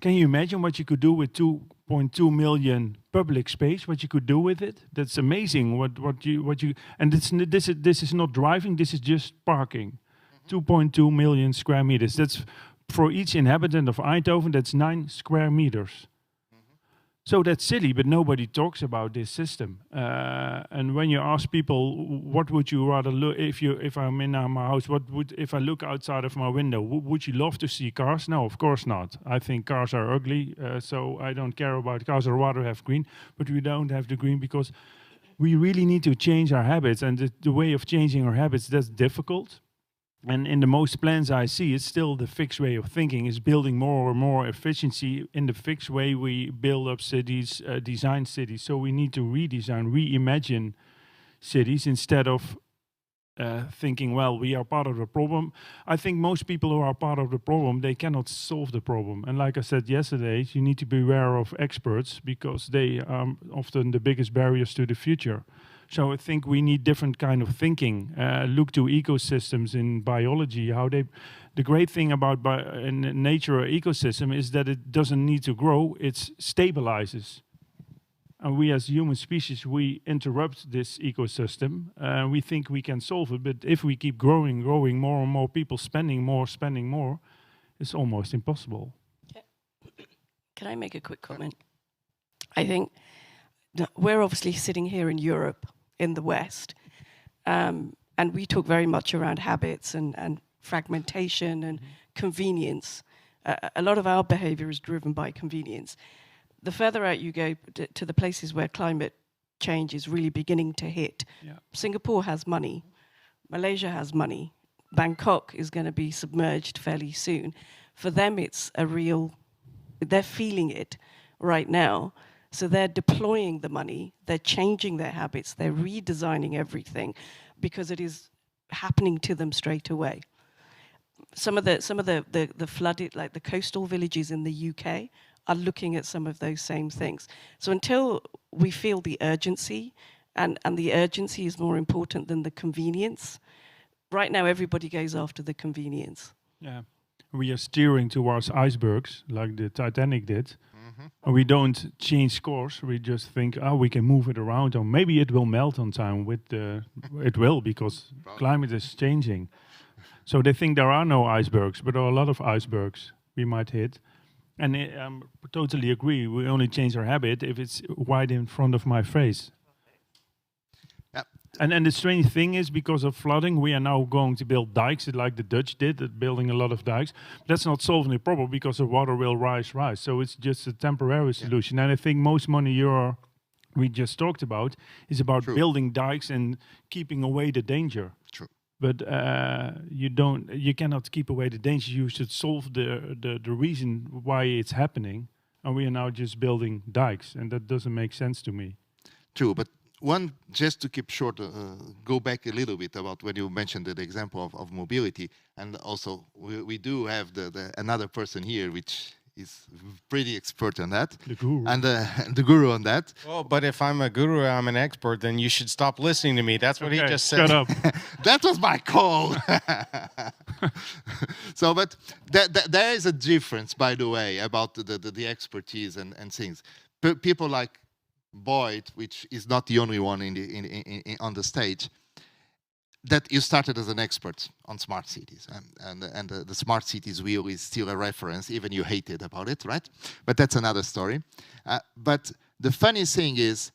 Can you imagine what you could do with 2.2 million public space? What you could do with it? That's amazing. What you and this is not driving. This is just parking. 2.2 million square meters. That's for each inhabitant of Eindhoven. That's 9 square meters. So that's silly, but nobody talks about this system. And when you ask people, what would you rather look if I'm in my house? What would if I look outside of my window? Would you love to see cars? No, of course not. I think cars are ugly, so I don't care about cars. I'd rather have green, but we don't have the green because we really need to change our habits. And the way of changing our habits, that's difficult. And in the most plans I see, it's still the fixed way of thinking is building more and more efficiency. In the fixed way, we build up cities, design cities. So we need to redesign, reimagine cities instead of thinking, well, we are part of the problem. I think most people who are part of the problem, they cannot solve the problem. And like I said yesterday, you need to be aware of experts because they are often the biggest barriers to the future. So I think we need different kind of thinking. Look to ecosystems in biology. The great thing about in nature or ecosystem is that it doesn't need to grow; it stabilizes. And we as human species, we interrupt this ecosystem. We think we can solve it, but if we keep growing, more and more people spending more, it's almost impossible. Can I make a quick comment? I think we're obviously sitting here in Europe, in the West, and we talk very much around habits and fragmentation and convenience. A lot of our behavior is driven by convenience. The further out you go to the places where climate change is really beginning to hit, Singapore has money, Malaysia has money, Bangkok is going to be submerged fairly soon. For them, it's they're feeling it right now. So they're deploying the money, they're changing their habits, they're redesigning everything because it is happening to them straight away. Some of the flooded, like the coastal villages in the UK, are looking at some of those same things. So until we feel the urgency, and the urgency is more important than the convenience, right now everybody goes after the convenience. Yeah, we are steering towards icebergs like the Titanic did. And we don't change course. We just think, oh, we can move it around, or maybe it will melt on time. It will because climate is changing. So they think there are no icebergs, but there are a lot of icebergs we might hit. And I totally agree. We only change our habit if it's right in front of my face. And the strange thing is, because of flooding, we are now going to build dikes like the Dutch did, building a lot of dikes. That's not solving the problem because the water will rise. So it's just a temporary solution. And I think most money we just talked about is about building dikes and keeping away the danger. True. But you cannot keep away the danger. You should solve the reason why it's happening. And we are now just building dikes, and that doesn't make sense to me. True, but just to keep short, go back a little bit about when you mentioned the example of mobility, and also we do have another person here which is pretty expert on that. The guru. And the guru on that. Oh, but if I'm a guru, I'm an expert, then you should stop listening to me. That's what he just said. Shut up. That was my call. So, but there is a difference, by the way, about the expertise and things. People like Boyd, which is not the only one on the stage, that you started as an expert on smart cities, and the smart cities wheel is still a reference, even you hated about it, right? But that's another story. But the funny thing is,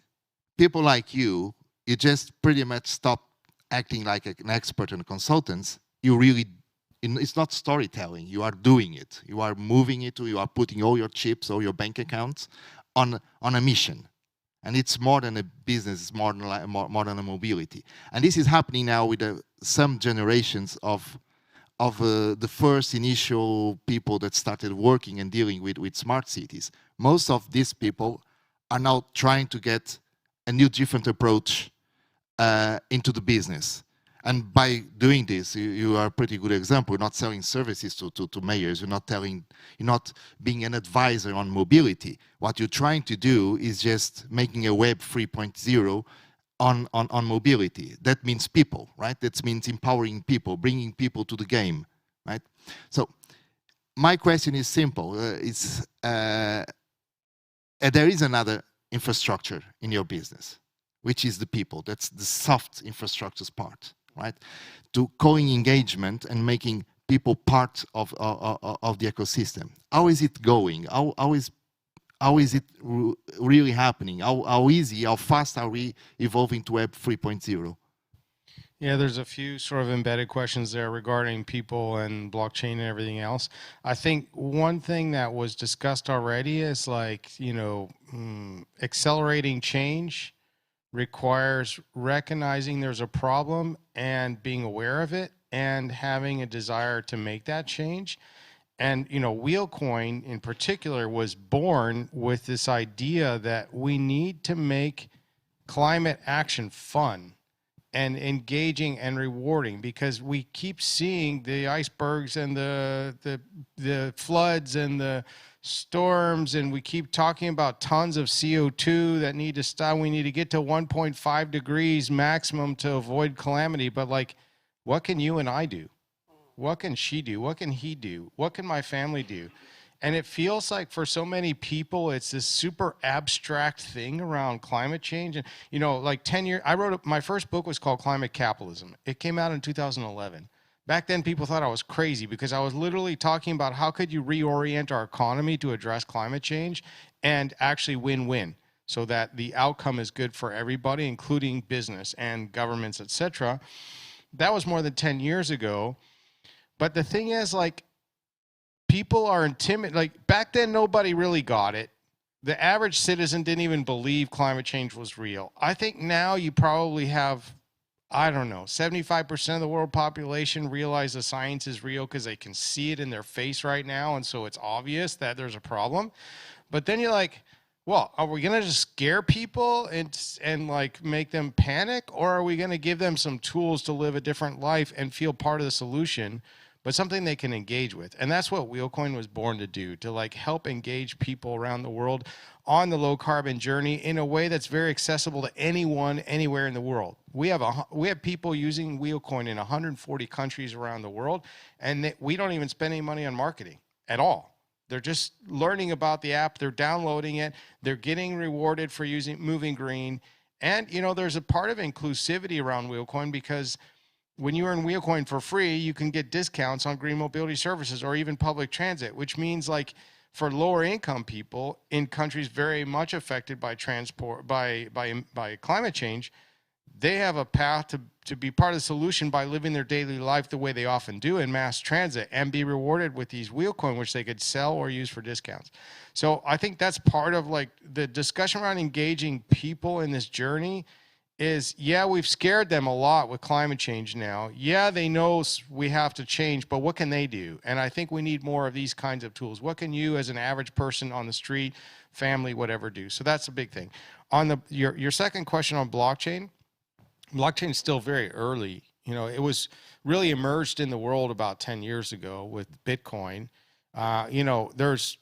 people like you just pretty much stop acting like an expert and consultants. It's not storytelling. You are doing it. You are moving it. You are putting all your chips, all your bank accounts on a mission. And it's more than a business, it's more than a mobility. And this is happening now with some generations of the first initial people that started working and dealing with smart cities. Most of these people are now trying to get a new, different approach into the business. And by doing this, you are a pretty good example. You're not selling services to mayors. You're not being an advisor on mobility. What you're trying to do is just making a Web 3.0 on mobility. That means people, right? That means empowering people, bringing people to the game, right? So my question is simple. There is another infrastructure in your business, which is the people. That's the soft infrastructures part. Right, to calling engagement and making people part of the ecosystem. How is it going? how is it really happening? How easy, how fast are we evolving to Web 3.0? Yeah, there's a few sort of embedded questions there regarding people and blockchain and everything else. I think one thing that was discussed already is like, accelerating change requires recognizing there's a problem and being aware of it and having a desire to make that change. And, Wheelcoin in particular was born with this idea that we need to make climate action fun and engaging and rewarding, because we keep seeing the icebergs and the floods and the storms, and we keep talking about tons of CO2 that need to stop. We need to get to 1.5 degrees maximum to avoid calamity. But like, what can you and I do? What can she do? What can he do? What can my family do? And it feels like for so many people, it's this super abstract thing around climate change. And, like 10 years, my first book was called Climate Capitalism. It came out in 2011. Back then, people thought I was crazy because I was literally talking about how could you reorient our economy to address climate change and actually win-win so that the outcome is good for everybody, including business and governments, etc. That was more than 10 years ago. But the thing is, like, people are intimidated. Like, back then, nobody really got it. The average citizen didn't even believe climate change was real. I think now you probably have, 75% of the world population realize the science is real because they can see it in their face right now, and so it's obvious that there's a problem. But then you're like, well, are we going to just scare people and like make them panic, or are we going to give them some tools to live a different life and feel part of the solution, but something they can engage with? And that's what Wheelcoin was born to do, to like help engage people around the world on the low carbon journey in a way that's very accessible to anyone, anywhere in the world. We have people using Wheelcoin in 140 countries around the world, and we don't even spend any money on marketing at all. They're just learning about the app, they're downloading it, they're getting rewarded for moving green. And there's a part of inclusivity around Wheelcoin, because when you earn Wheelcoin for free, you can get discounts on green mobility services or even public transit, which means like for lower income people in countries very much affected by transport, by climate change, they have a path to be part of the solution by living their daily life the way they often do in mass transit and be rewarded with these Wheelcoin, which they could sell or use for discounts. So I think that's part of like the discussion around engaging people in this journey is, yeah, we've scared them a lot with climate change now. Yeah, they know we have to change, but what can they do? And I think we need more of these kinds of tools. What can you as an average person on the street, family, whatever do? So that's a big thing. On your second question on blockchain is still very early. It was really emerged in the world about 10 years ago with Bitcoin. It's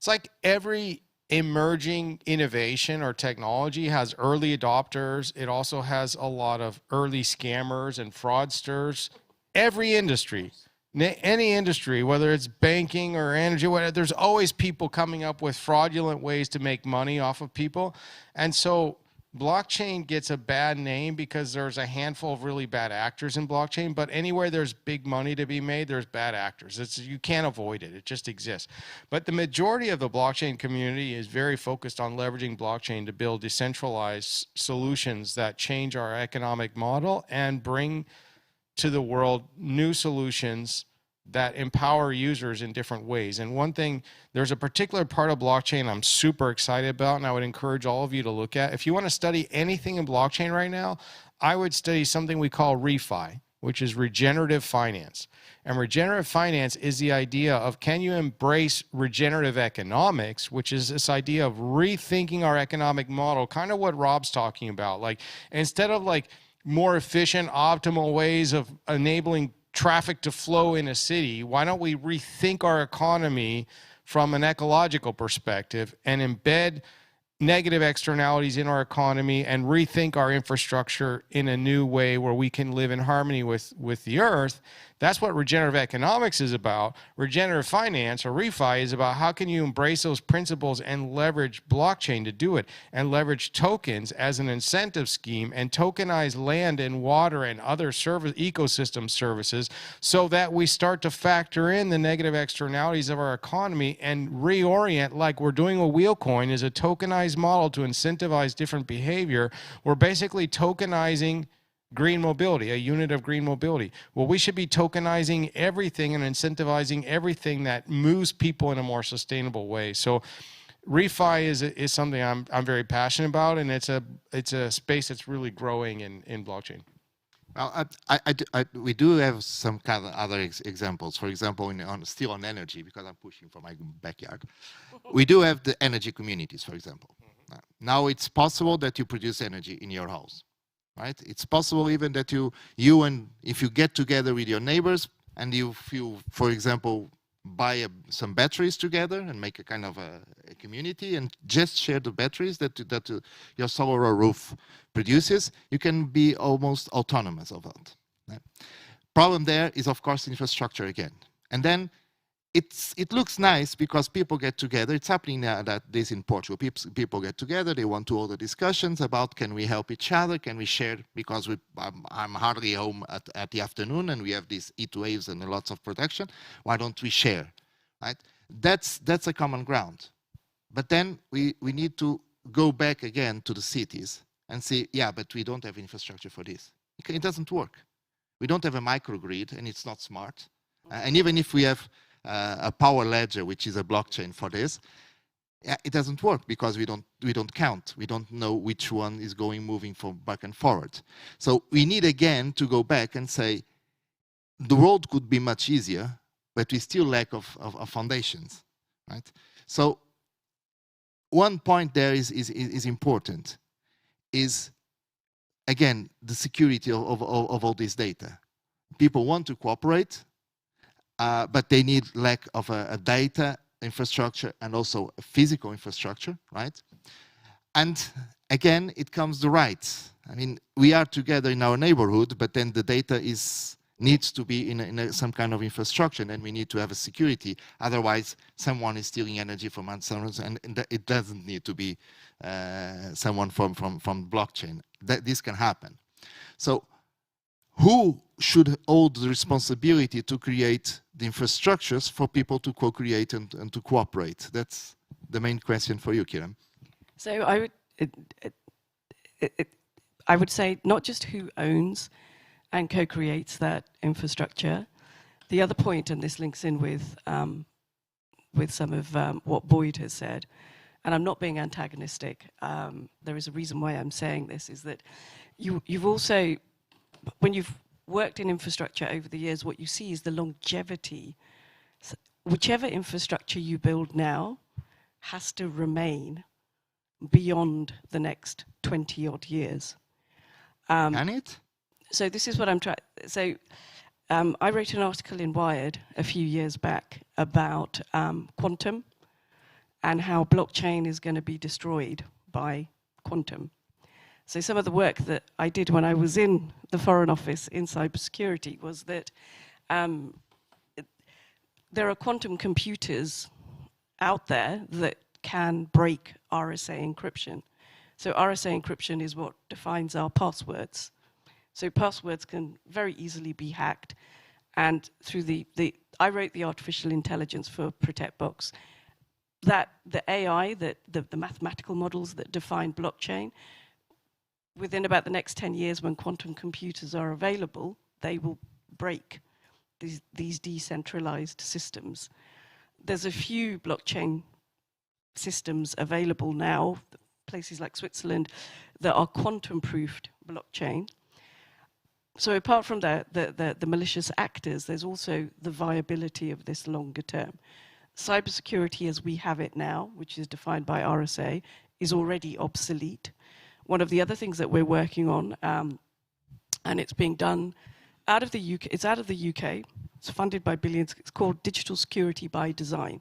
like every emerging innovation or technology has early adopters. It also has a lot of early scammers and fraudsters. Every industry, any industry, whether it's banking or energy, whatever, there's always people coming up with fraudulent ways to make money off of people. And so blockchain gets a bad name because there's a handful of really bad actors in blockchain, but anywhere there's big money to be made, there's bad actors. You can't avoid it. It just exists. But the majority of the blockchain community is very focused on leveraging blockchain to build decentralized solutions that change our economic model and bring to the world new solutions that empower users in different ways. And one thing, there's a particular part of blockchain I'm super excited about, and I would encourage all of you to look at. If you want to study anything in blockchain right now, I would study something we call ReFi, which is regenerative finance. And regenerative finance is the idea of, can you embrace regenerative economics, which is this idea of rethinking our economic model, kind of what Rob's talking about. Like, instead of like more efficient, optimal ways of enabling traffic to flow in a city, why don't we rethink our economy from an ecological perspective and embed negative externalities in our economy and rethink our infrastructure in a new way where we can live in harmony with the earth That's what regenerative economics is about. Regenerative finance, or refi, is about how can you embrace those principles and leverage blockchain to do it, and leverage tokens as an incentive scheme, and tokenize land and water and other service ecosystem services, so that we start to factor in the negative externalities of our economy and reorient, like we're doing with Wheelcoin, is a tokenized model to incentivize different behavior. We're basically tokenizing green mobility, a unit of green mobility. Well, we should be tokenizing everything and incentivizing everything that moves people in a more sustainable way. So refi is something I'm very passionate about, and it's a space that's really growing in blockchain. Well, we do have some kind of other examples. For example, still on energy, because I'm pushing for my backyard. We do have the energy communities, for example. Now it's possible that you produce energy in your house, right? It's possible even that if you get together with your neighbors and you, for example, buy some batteries together and make a kind of a community and just share the batteries that your solar roof produces, you can be almost autonomous of that. Right? Problem there is, of course, infrastructure again. And then it looks nice because people get together. It's happening nowadays in Portugal. People get together. They want to hold the discussions about, can we help each other? Can we share? Because I'm hardly home at the afternoon, and we have these heat waves and lots of protection. Why don't we share? Right? That's a common ground. But then we need to go back again to the cities and say, yeah, but we don't have infrastructure for this. It doesn't work. We don't have a microgrid, and it's not smart. And even if we have a power ledger, which is a blockchain for this, it doesn't work because we don't count. We don't know which one is moving back and forward. So we need again to go back and say the world could be much easier, but we still lack of foundations, right? So one point there is important, is again the security of all this data. People want to cooperate, but they need lack of a data infrastructure and also a physical infrastructure, right? And again, it comes the rights. I mean, we are together in our neighborhood, but then the data needs to be in some kind of infrastructure, and we need to have a security. Otherwise, someone is stealing energy from us, and it doesn't need to be someone from blockchain. This can happen. So who should hold the responsibility to create the infrastructures for people to co-create and to cooperate? That's the main question for you, Kiran. So I would say not just who owns and co-creates that infrastructure. The other point, and this links in with some of what Boyd has said, and I'm not being antagonistic. There is a reason why I'm saying this, is that you've also, when you've worked in infrastructure over the years, what you see is the longevity. So whichever infrastructure you build now has to remain beyond the next 20 odd years. Can it? So this is what I'm trying. So I wrote an article in Wired a few years back about quantum and how blockchain is going to be destroyed by quantum. So some of the work that I did when I was in the Foreign Office in cybersecurity was that there are quantum computers out there that can break RSA encryption. So RSA encryption is what defines our passwords. So passwords can very easily be hacked. And through I wrote the artificial intelligence for Protect Box. The AI, the mathematical models that define blockchain, within about the next 10 years when quantum computers are available, they will break these decentralized systems. There's a few blockchain systems available now, places like Switzerland, that are quantum-proofed blockchain. So apart from the malicious actors, there's also the viability of this longer term. Cybersecurity as we have it now, which is defined by RSA, is already obsolete. One of the other things that we're working on, and it's being done out of the UK, it's out of the UK, it's funded by billions, it's called Digital Security by Design.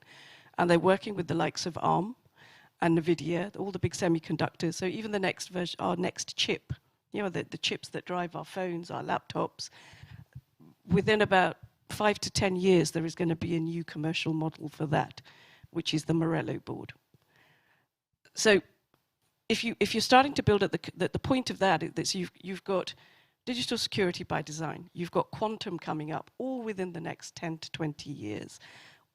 And they're working with the likes of ARM and NVIDIA, all the big semiconductors. So even the next version, our next chip, you know, the chips that drive our phones, our laptops, within about 5 to 10 years, there is going to be a new commercial model for that, which is the Morello board. So if you're starting to build at the point of that is you've got digital security by design, you've got quantum coming up, all within the next 10 to 20 years.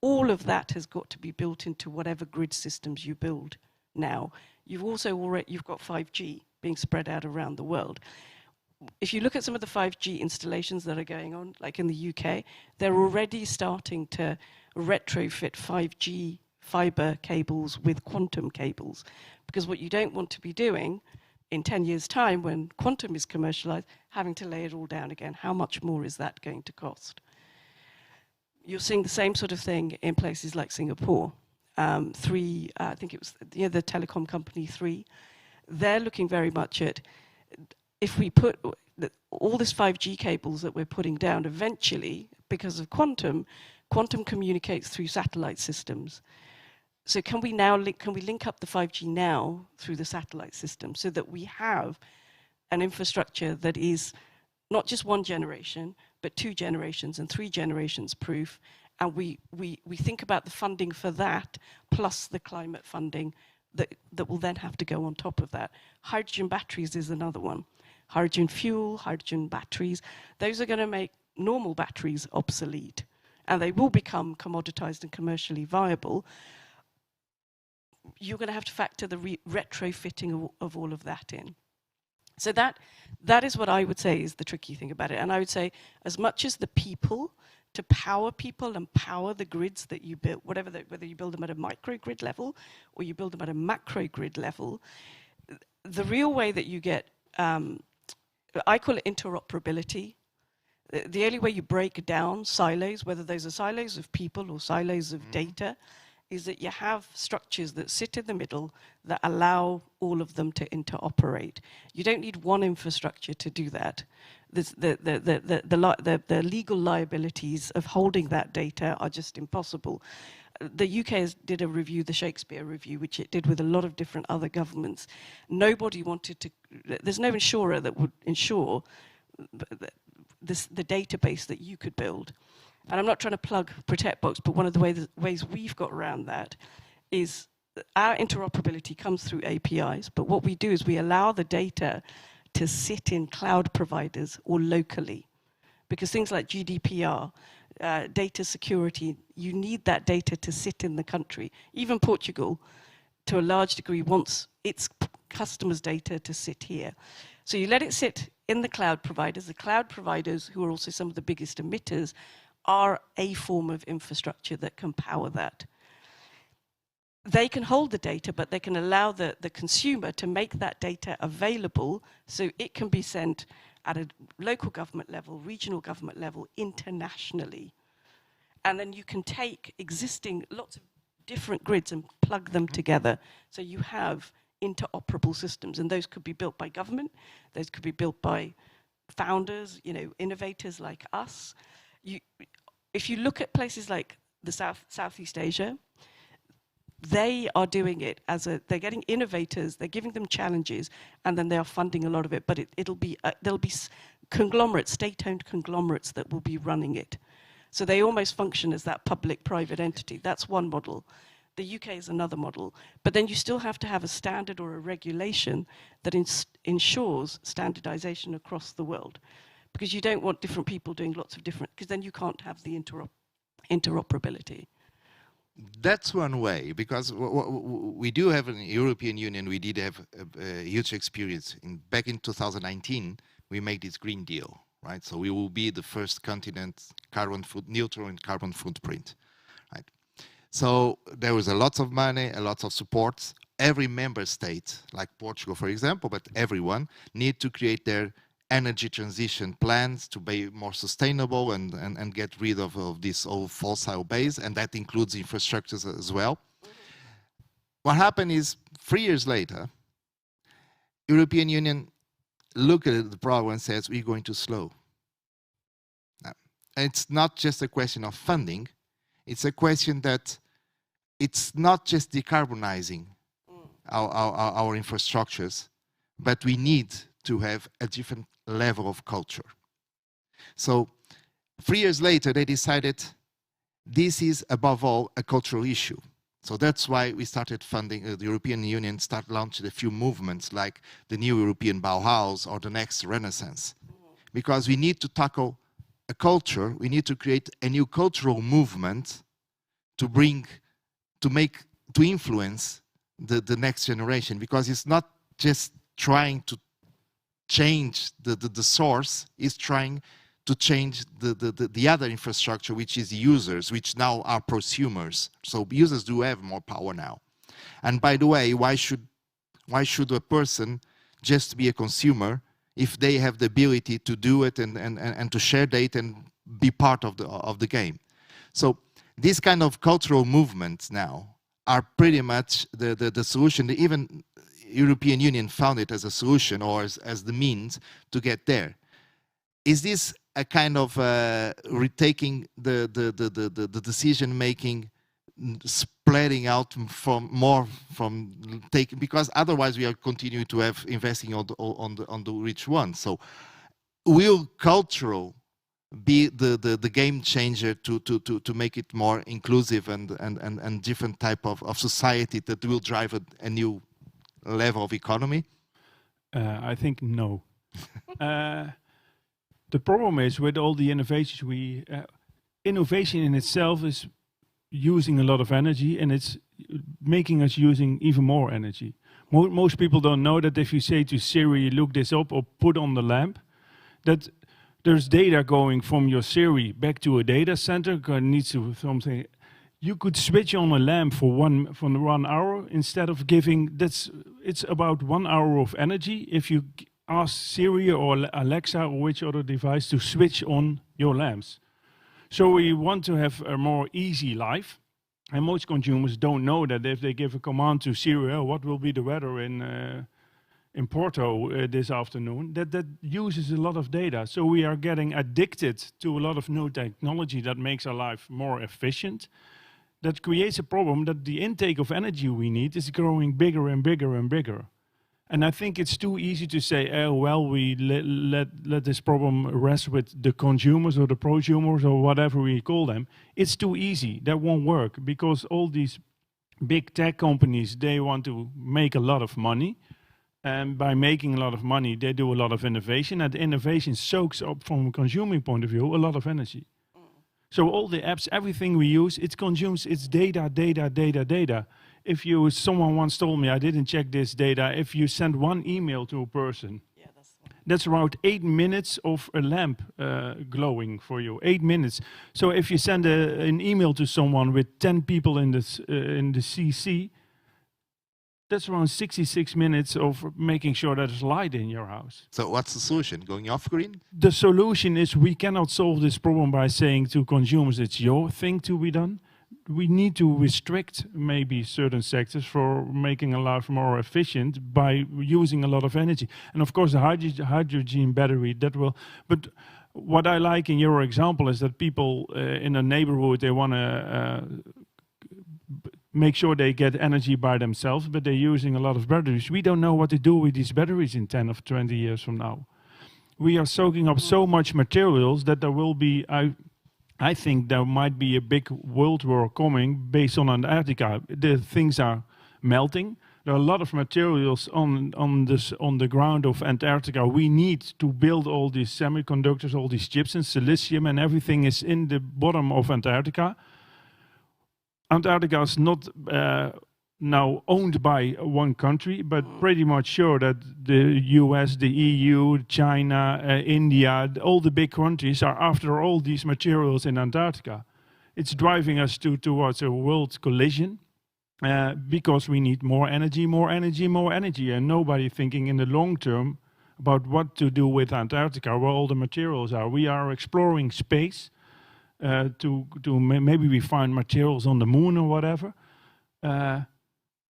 All of that has got to be built into whatever grid systems you build now. You've got 5G being spread out around the world. If you look at some of the 5G installations that are going on, like in the UK, they're already starting to retrofit 5G fiber cables with quantum cables. Because what you don't want to be doing in 10 years' time when quantum is commercialized, having to lay it all down again. How much more is that going to cost? You're seeing the same sort of thing in places like Singapore. I think it was the telecom company 3. They're looking very much at, if we put all this 5G cables that we're putting down, eventually, because of quantum communicates through satellite systems. So can we link up the 5G now through the satellite system so that we have an infrastructure that is not just 1 generation, but 2 generations and 3 generations proof, and we think about the funding for that, plus the climate funding that will then have to go on top of that. Hydrogen batteries is another one. Hydrogen fuel, hydrogen batteries, those are going to make normal batteries obsolete, and they will become commoditized and commercially viable. You're going to have to factor the retrofitting of all of that in. So that is what I would say is the tricky thing about it. And I would say, as much as the people, to power people and power the grids that you build, whether you build them at a microgrid level or you build them at a macro grid level, the real way that you get, I call it interoperability. The only way you break down silos, whether those are silos of people or silos of data, is that you have structures that sit in the middle that allow all of them to interoperate. You don't need one infrastructure to do that. The legal liabilities of holding that data are just impossible. The UK did a review, the Shakespeare review, which it did with a lot of different other governments. Nobody wanted to, there's no insurer that would insure the database that you could build. And I'm not trying to plug ProtectBox, but one of the ways we've got around that is our interoperability comes through APIs. But what we do is we allow the data to sit in cloud providers or locally. Because things like GDPR, data security, you need that data to sit in the country. Even Portugal, to a large degree, wants its customers' data to sit here. So you let it sit in the cloud providers, who are also some of the biggest emitters, are a form of infrastructure that can power that. They can hold the data, but they can allow the consumer to make that data available so it can be sent at a local government level, regional government level, internationally. And then you can take existing lots of different grids and plug them together so you have interoperable systems. And those could be built by government, those could be built by founders, innovators like us. If you look at places like the Southeast Asia, they are doing it they're getting innovators, they're giving them challenges, and then they are funding a lot of it. But there'll be conglomerates, state-owned conglomerates that will be running it. So they almost function as that public-private entity. That's one model. The UK is another model. But then you still have to have a standard or a regulation that ensures standardization across the world. Because you don't want different people doing lots of different, because then you can't have the interoperability. That's one way, because we do have in the European Union, we did have a huge experience. Back in 2019, we made this Green Deal, right? So we will be the first continent neutral in carbon footprint, right? So there was a lot of money, a lot of support. Every member state, like Portugal, for example, but everyone need to create their energy transition plans to be more sustainable and get rid of this old fossil base, and that includes infrastructures as well. What happened is 3 years later, European Union looked at the problem and says, we're going too slow. Now, it's not just a question of funding, it's a question that it's not just decarbonizing our infrastructures, but we need to have a different level of culture. So 3 years later, they decided this is above all a cultural issue. So that's why we started funding, the European Union started launching a few movements like the new European Bauhaus or the next Renaissance. Because we need to tackle a culture, we need to create a new cultural movement to bring, to influence the next generation. Because it's not just trying to change the source, it's trying to change the other infrastructure, which is users, which now are prosumers. So users do have more power now. And by the way, why should a person just be a consumer if they have the ability to do it and to share data and be part of the game? So these kind of cultural movements now are pretty much the solution. Even European Union found it as a solution or as the means to get there. Is this a kind of retaking the decision making, spreading out from taking, because otherwise we are continuing to have investing on the rich ones. So will cultural be the game changer to make it more inclusive and different type of society that will drive a new level of economy? I think no. The problem is with all the innovations innovation in itself is using a lot of energy, and it's making us using even more energy. Most people don't know that if you say to Siri, look this up or put on the lamp, that there's data going from your Siri back to a data center, needs to something. You could switch on a lamp for 1 hour instead of giving, it's about 1 hour of energy if you ask Siri or Alexa or which other device to switch on your lamps. So we want to have a more easy life, and most consumers don't know that if they give a command to Siri, oh, what will be the weather in Porto this afternoon, that uses a lot of data. So we are getting addicted to a lot of new technology that makes our life more efficient. That creates a problem that the intake of energy we need is growing bigger and bigger and bigger. And I think it's too easy to say, oh, well, we let this problem rest with the consumers or the prosumers or whatever we call them. It's too easy. That won't work because all these big tech companies, they want to make a lot of money. And by making a lot of money, they do a lot of innovation. And innovation soaks up, from a consuming point of view, a lot of energy. So all the apps, everything we use, it consumes its data. If someone once told me, I didn't check this data, if you send one email to a person, that's around 8 minutes of a lamp glowing for you, 8 minutes. So if you send an email to someone with 10 people in the CC, that's around 66 minutes of making sure there's light in your house. So what's the solution? Going off green? The solution is we cannot solve this problem by saying to consumers, it's your thing to be done. We need to restrict maybe certain sectors for making a life more efficient by using a lot of energy. And of course, the hydrogen battery, that will... But what I like in your example is that people in a neighborhood, they want to make sure they get energy by themselves, but they're using a lot of batteries. We don't know what to do with these batteries in 10 or 20 years from now. We are soaking up so much materials that there will be... I think there might be a big world war coming based on Antarctica. The things are melting. There are a lot of materials on the ground of Antarctica. We need to build all these semiconductors, all these chips and silicium, and everything is in the bottom of Antarctica. Antarctica is not now owned by one country, but pretty much sure that the US, the EU, China, India, all the big countries are after all these materials in Antarctica. It's driving us towards a world collision because we need more energy, and nobody thinking in the long term about what to do with Antarctica, where all the materials are. We are exploring space maybe we find materials on the moon or whatever.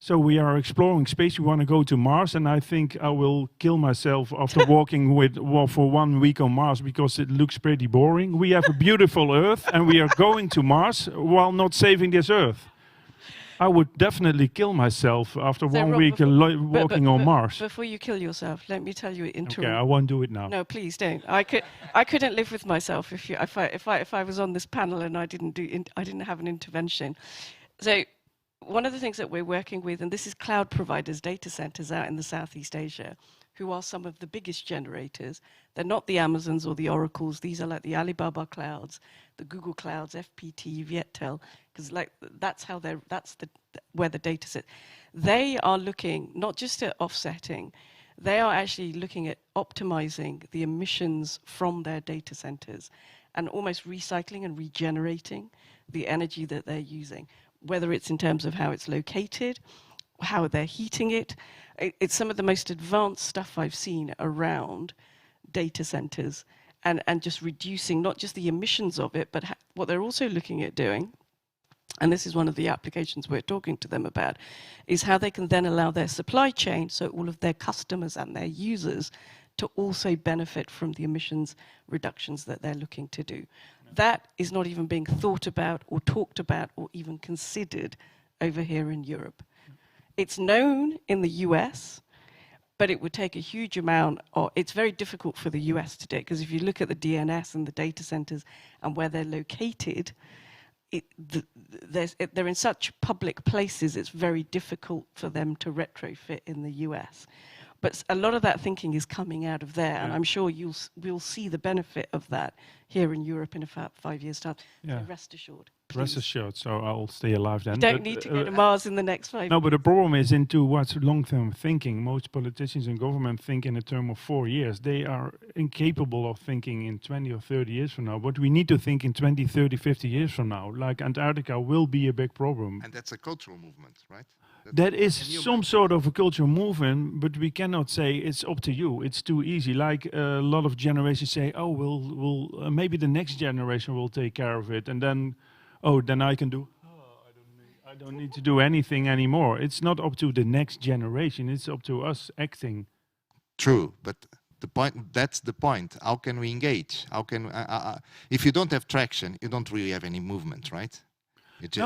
So we are exploring space. We want to go to Mars, and I think I will kill myself after walking for 1 week on Mars because it looks pretty boring. We have a beautiful Earth, and we are going to Mars while not saving this Earth. I would definitely kill myself after So, 1 Rob, week walking on but Mars. before you kill yourself, let me tell you Okay, I won't do it now. No, please don't. I couldn't live with myself if I was on this panel and I didn't have an intervention. So one of the things that we're working with, and this is cloud providers, data centers out in the Southeast Asia, who are some of the biggest generators. They're not the Amazons or the Oracles. These are like the Alibaba clouds, the Google clouds, FPT, Viettel, because like that's where the data sit. They are looking not just at offsetting, they are actually looking at optimizing the emissions from their data centers and almost recycling and regenerating the energy that they're using, whether it's in terms of how it's located, how they're heating it. It's some of the most advanced stuff I've seen around data centers and just reducing not just the emissions of it, but what they're also looking at doing, and this is one of the applications we're talking to them about, is how they can then allow their supply chain, so all of their customers and their users, to also benefit from the emissions reductions that they're looking to do. That is not even being thought about or talked about or even considered over here in Europe. It's known in the US, but it would take a huge amount, or it's very difficult for the US to do it, because if you look at the DNS and the data centers and where they're located, they're in such public places, it's very difficult for them to retrofit in the US. But a lot of that thinking is coming out of there, and I'm sure we'll see the benefit of that here in Europe in about 5 years' time. Yeah. So rest assured. Rest assured, so I'll stay alive then. You don't need to go to Mars in the next 5 years. No, but the problem is into what's long-term thinking. Most politicians and government think in a term of 4 years. They are incapable of thinking in 20 or 30 years from now. But we need to think in 20, 30, 50 years from now. Like Antarctica will be a big problem. And that's a cultural movement, right? That is some sort of a cultural movement, but we cannot say it's up to you. It's too easy. Like a lot of generations say, oh, we'll maybe the next generation will take care of it, and then, oh, then I can do. Oh, I don't need to do anything anymore. It's not up to the next generation. It's up to us acting. True, but that's the point. How can we engage? How can if you don't have traction, you don't really have any movement, right? It's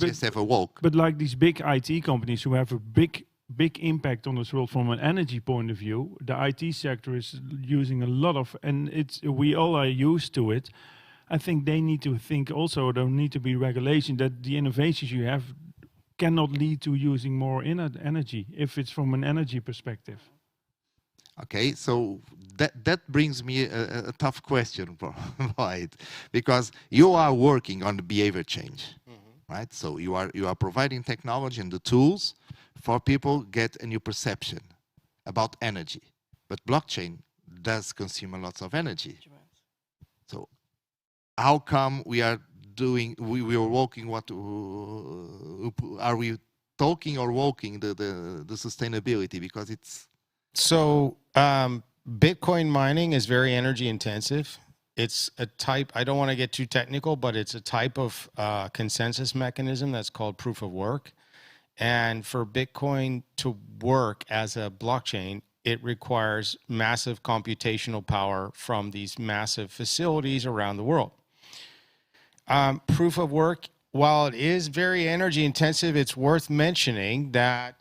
just have a walk. But like these big IT companies who have a big impact on this world from an energy point of view, the IT sector is using a lot of, and we all are used to it. I think they need to think also, there need to be regulation that the innovations you have cannot lead to using more energy if it's from an energy perspective. Okay, so that brings me a tough question, right? Because you are working on the behavior change, right? So you are providing technology and the tools for people get a new perception about energy. But blockchain does consume a lot of energy. So how come we are doing? We are walking. What are we talking or walking the sustainability? Because it's so. Bitcoin mining is very energy intensive. It's a type, I don't want to get too technical, but it's a type of consensus mechanism that's called proof of work. And for Bitcoin to work as a blockchain, it requires massive computational power from these massive facilities around the world. Proof of work, while it is very energy intensive, it's worth mentioning that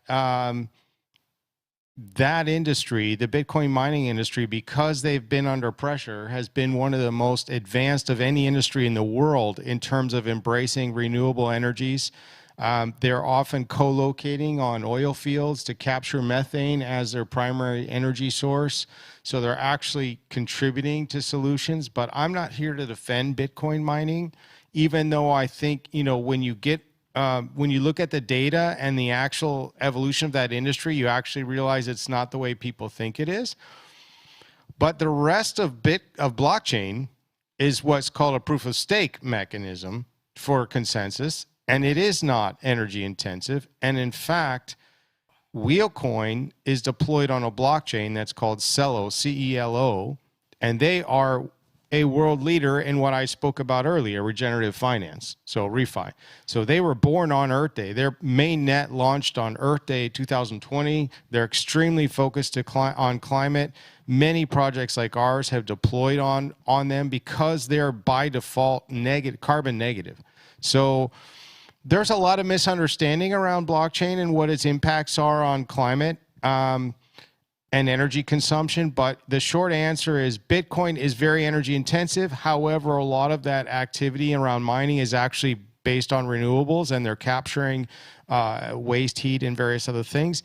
that industry, the Bitcoin mining industry, because they've been under pressure, has been one of the most advanced of any industry in the world in terms of embracing renewable energies. They're often co-locating on oil fields to capture methane as their primary energy source. So they're actually contributing to solutions. But I'm not here to defend Bitcoin mining, even though I think, you know, when you look at the data and the actual evolution of that industry, you actually realize it's not the way people think it is. But the rest of blockchain is what's called a proof of stake mechanism for consensus, and it is not energy intensive. And in fact, Wheelcoin is deployed on a blockchain that's called Celo, C-E-L-O, and they are a world leader in what I spoke about earlier, regenerative finance, so refi. So they were born on Earth Day. Their main net launched on Earth Day 2020. They're extremely focused on climate. Many projects like ours have deployed on them because they're by default carbon negative. So there's a lot of misunderstanding around blockchain and what its impacts are on climate and energy consumption. But the short answer is Bitcoin is very energy intensive. However, a lot of that activity around mining is actually based on renewables, and they're capturing waste heat and various other things.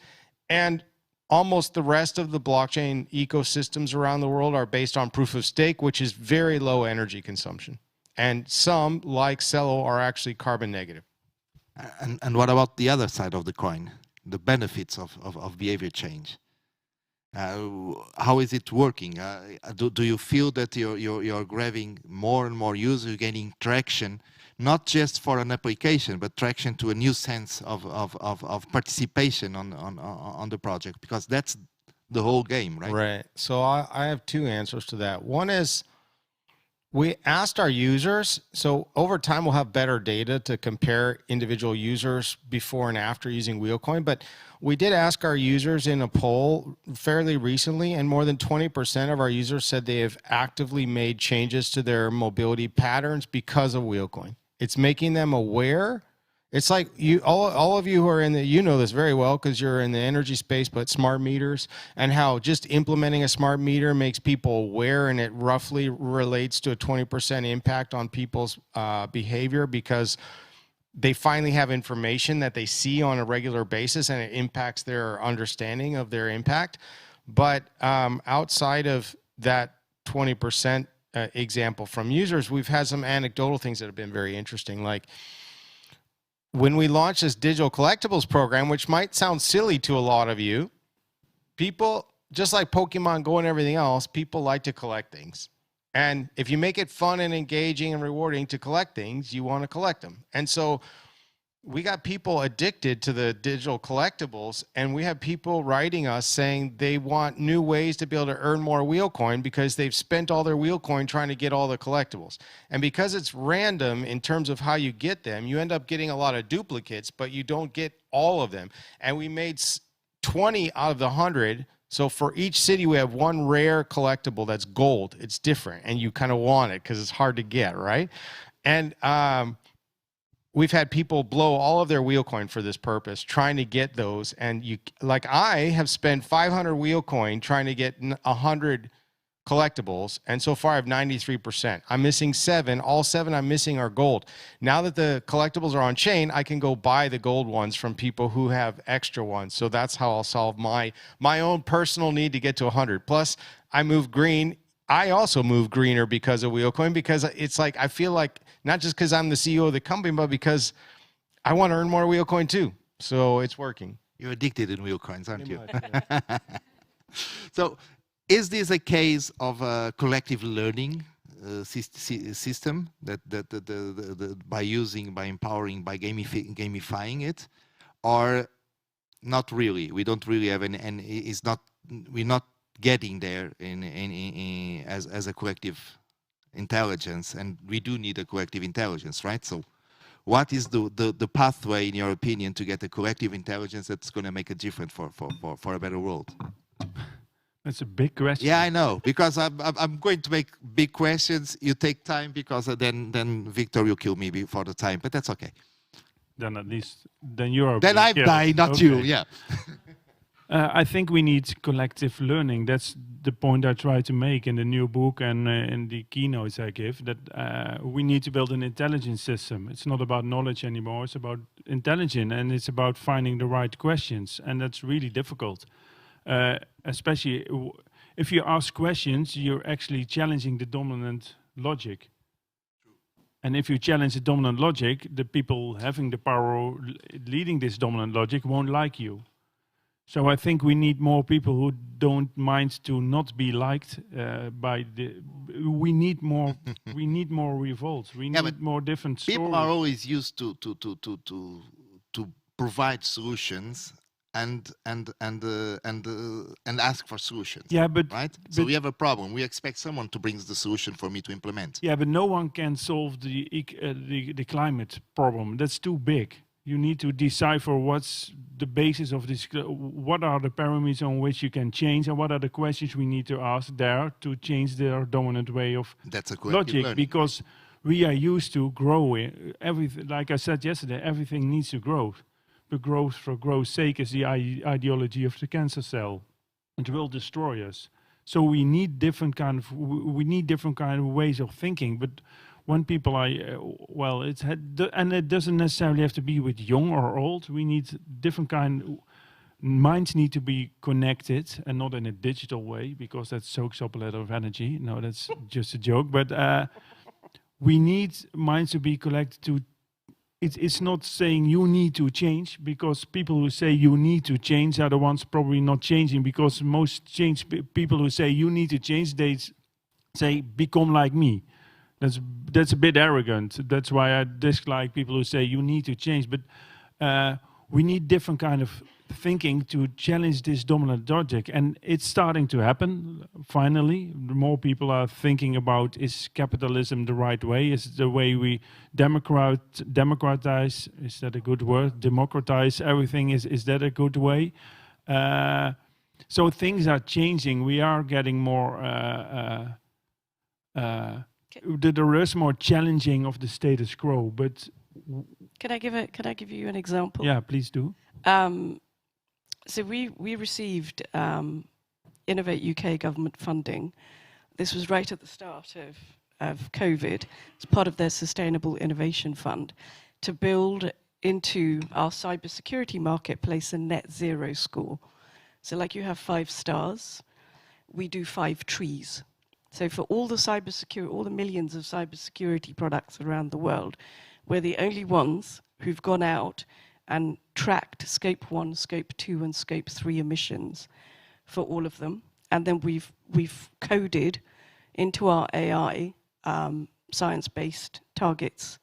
And almost the rest of the blockchain ecosystems around the world are based on proof of stake, which is very low energy consumption. And some, like Celo, are actually carbon negative. And what about the other side of the coin, the benefits of behavior change? How is it working? Do you feel that you're grabbing more and more users, you're gaining traction, not just for an application, but traction to a new sense of participation on the project? Because that's the whole game, right? Right. So I have two answers to that. One is, we asked our users, so over time we'll have better data to compare individual users before and after using Wheelcoin, but we did ask our users in a poll fairly recently, and more than 20% of our users said they have actively made changes to their mobility patterns because of Wheelcoin. It's making them aware. It's like all of you who are in the, you know this very well because you're in the energy space, but smart meters, and how just implementing a smart meter makes people aware, and it roughly relates to a 20% impact on people's behavior, because they finally have information that they see on a regular basis, and it impacts their understanding of their impact. But outside of that 20% example from users, we've had some anecdotal things that have been very interesting, like when we launched this digital collectibles program, which might sound silly to a lot of you, people, just like Pokemon Go and everything else, people like to collect things. And if you make it fun and engaging and rewarding to collect things, you want to collect them. And so we got people addicted to the digital collectibles, and we have people writing us saying they want new ways to be able to earn more Wheelcoin because they've spent all their Wheelcoin trying to get all the collectibles. And because it's random in terms of how you get them, you end up getting a lot of duplicates, but you don't get all of them. And we made 20 out of the 100. So for each city, we have one rare collectible that's gold. It's different, and you kind of want it because it's hard to get, right? And we've had people blow all of their Wheelcoin for this purpose, trying to get those. And you, like, I have spent 500 Wheelcoin trying to get 100 collectibles, and so far I have 93%. I'm missing 7. All 7 I'm missing are gold. Now that the collectibles are on chain, I can go buy the gold ones from people who have extra ones. So that's how I'll solve my own personal need to get to 100. Plus, I move green. I also move greener because of Wheelcoin, because it's like, I feel like, not just because I'm the CEO of the company, but because I want to earn more Wheelcoin too. So it's working. You're addicted in Wheelcoins, aren't you? So is this a case of a collective learning system that by empowering, by gamifying it, or not really? We don't really have any, and it's not, we're not getting there as a collective intelligence, and we do need a collective intelligence, right? So what is the pathway, in your opinion, to get a collective intelligence that's going to make a difference for a better world? That's a big question. Yeah, I know, because I'm going to make big questions. You take time, because then Victor will kill me before the time, but that's okay. Then at least, then you are. Then I die, not you, yeah. I think we need collective learning. That's the point I try to make in the new book and in the keynotes I give, that we need to build an intelligence system. It's not about knowledge anymore, it's about intelligence, and it's about finding the right questions, and that's really difficult. Especially if you ask questions, you're actually challenging the dominant logic. And if you challenge the dominant logic, the people having the power leading this dominant logic won't like you. So I think we need more people who don't mind to not be liked by the. We need more. We need more revolts. We need more different stories. People are always used to provide solutions and ask for solutions. Yeah, but right. So we have a problem. We expect someone to bring the solution for me to implement. Yeah, but no one can solve the climate problem. That's too big. You need to decipher what's the basis of this, what are the parameters on which you can change, and what are the questions we need to ask there to change their dominant way of That's a logic. learning. Because we are used to growing. Everything, like I said yesterday, everything needs to grow. But growth for growth's sake is the ideology of the cancer cell. It will destroy us. So we need different kind of ways of thinking. But when people are and it doesn't necessarily have to be with young or old. We need different kind. Minds need to be connected and not in a digital way, because that soaks up a lot of energy. No, that's just a joke. But we need minds to be connected to. It's not saying you need to change, because people who say you need to change are the ones probably not changing, because most people who say you need to change, they say become like me. That's a bit arrogant. That's why I dislike people who say you need to change. But we need different kind of thinking to challenge this dominant logic, and it's starting to happen. Finally, more people are thinking about, is capitalism the right way? Is it the way we democratize? Is that a good word? Democratize everything? Is that a good way? So things are changing. We are getting more. There is more challenging of the status quo, but. Can I give you an example? Yeah, please do. So we received Innovate UK government funding. This was right at the start of COVID. It's part of their Sustainable Innovation Fund to build into our cybersecurity marketplace a net zero score. So like you have 5 stars, we do 5 trees. So for all the millions of cybersecurity products around the world, we're the only ones who've gone out and tracked scope 1, scope 2, and scope 3 emissions for all of them. And then we've coded into our AI science-based targets,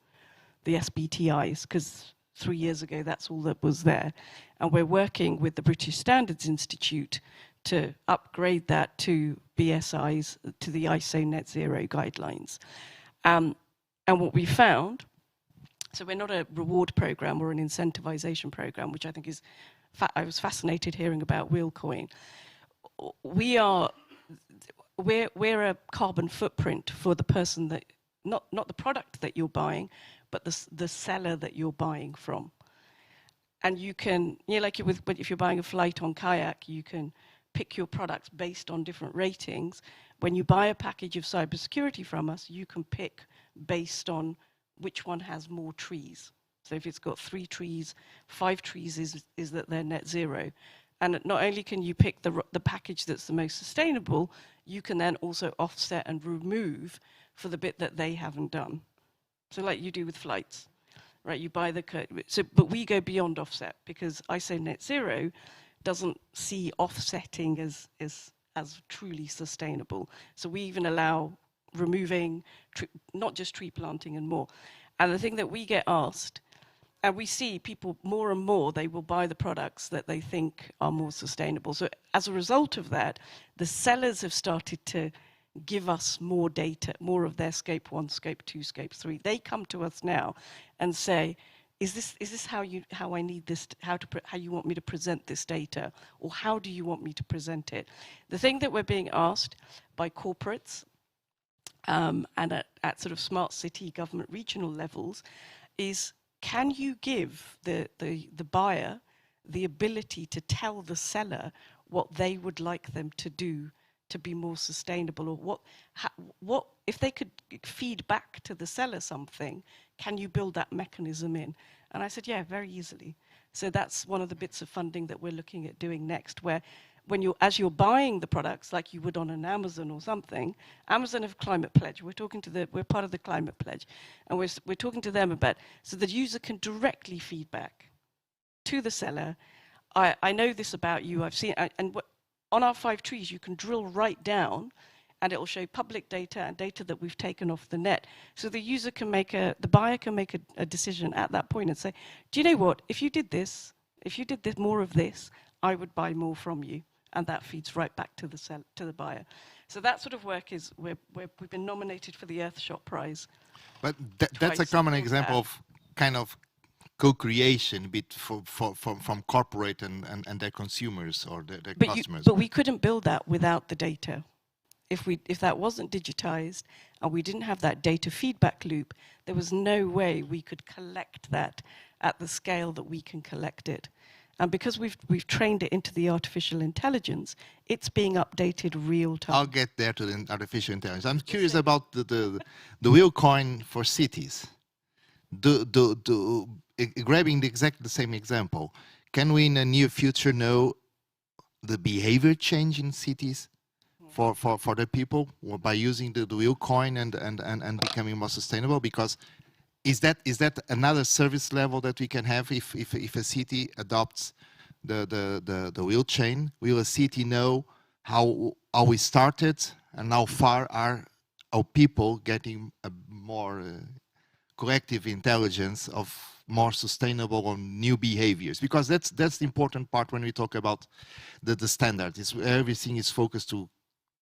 the SBTIs, because 3 years ago that's all that was there. And we're working with the British Standards Institute to upgrade that to BSIs, to the ISO net zero guidelines. And what we found, so we're not a reward program or an incentivization program, which I think is, I was fascinated hearing about Wheelcoin. We're a carbon footprint for the person that, not the product that you're buying, but the seller that you're buying from. And you can, like if you're buying a flight on Kayak, you can pick your products based on different ratings. When you buy a package of cybersecurity from us, you can pick based on which one has more trees. So if it's got 3 trees, 5 trees is that they're net zero. And not only can you pick the package that's the most sustainable, you can then also offset and remove for the bit that they haven't done. So like you do with flights, right? You buy the code. So, but we go beyond offset, because ISO net zero doesn't see offsetting as truly sustainable. So we even allow removing, not just tree planting and more. And the thing that we get asked, and we see people more and more, they will buy the products that they think are more sustainable. So as a result of that, the sellers have started to give us more data, more of their scope 1, scope 2, scope 3. They come to us now and say, is this how I need this, how you want me to present this data, or how do you want me to present it? The thing that we're being asked by corporates and at sort of smart city government regional levels is, can you give the buyer the ability to tell the seller what they would like them to do to be more sustainable, or what if they could feed back to the seller something, can you build that mechanism in? And I said, yeah, very easily. So that's one of the bits of funding that we're looking at doing next, where as you're buying the products, like you would on an Amazon or something, Amazon have climate pledge. We're part of the climate pledge, and we're talking to them about, so the user can directly feedback to the seller. I know this about you. I've seen, on our 5 trees, you can drill right down, and it will show public data and data that we've taken off the net. So the user can the buyer can make a decision at that point and say, do you know what? If you did this, more of this, I would buy more from you. And that feeds right back to the buyer. So that sort of work is, we've been nominated for the Earthshot Prize. But that's a common example of kind of co-creation from corporate and their consumers or their customers. But we couldn't build that without the data. if that wasn't digitized and we didn't have that data feedback loop, there was no way we could collect that at the scale that we can collect it. And because we've trained it into the artificial intelligence, it's being updated real time. I'll get there to the artificial intelligence. I'm curious about the Wheelcoin for cities. Grabbing exactly the same example, can we in the near future know the behavior change in cities for the people by using the Wheelcoin and becoming more sustainable? Because is that another service level that we can have if a city adopts the wheel chain? Will a city know how we started and how far are our people getting a more collective intelligence of more sustainable or new behaviors? Because that's the important part when we talk about the standards. Everything is focused to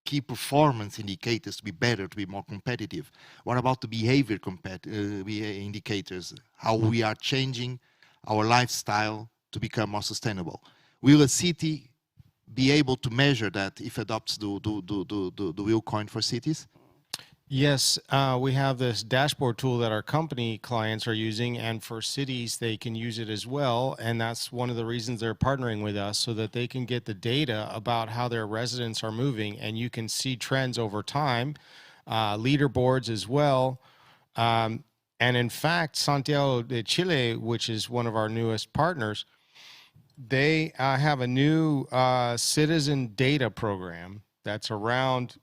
key performance indicators to be better, to be more competitive. What about the behavior indicators? How we are changing our lifestyle to become more sustainable? Will a city be able to measure that if it adopts the Wheelcoin for cities? Yes, we have this dashboard tool that our company clients are using, and for cities, they can use it as well. And that's one of the reasons they're partnering with us, so that they can get the data about how their residents are moving, and you can see trends over time, leaderboards as well. And in fact, Santiago de Chile, which is one of our newest partners, they have a new citizen data program that's around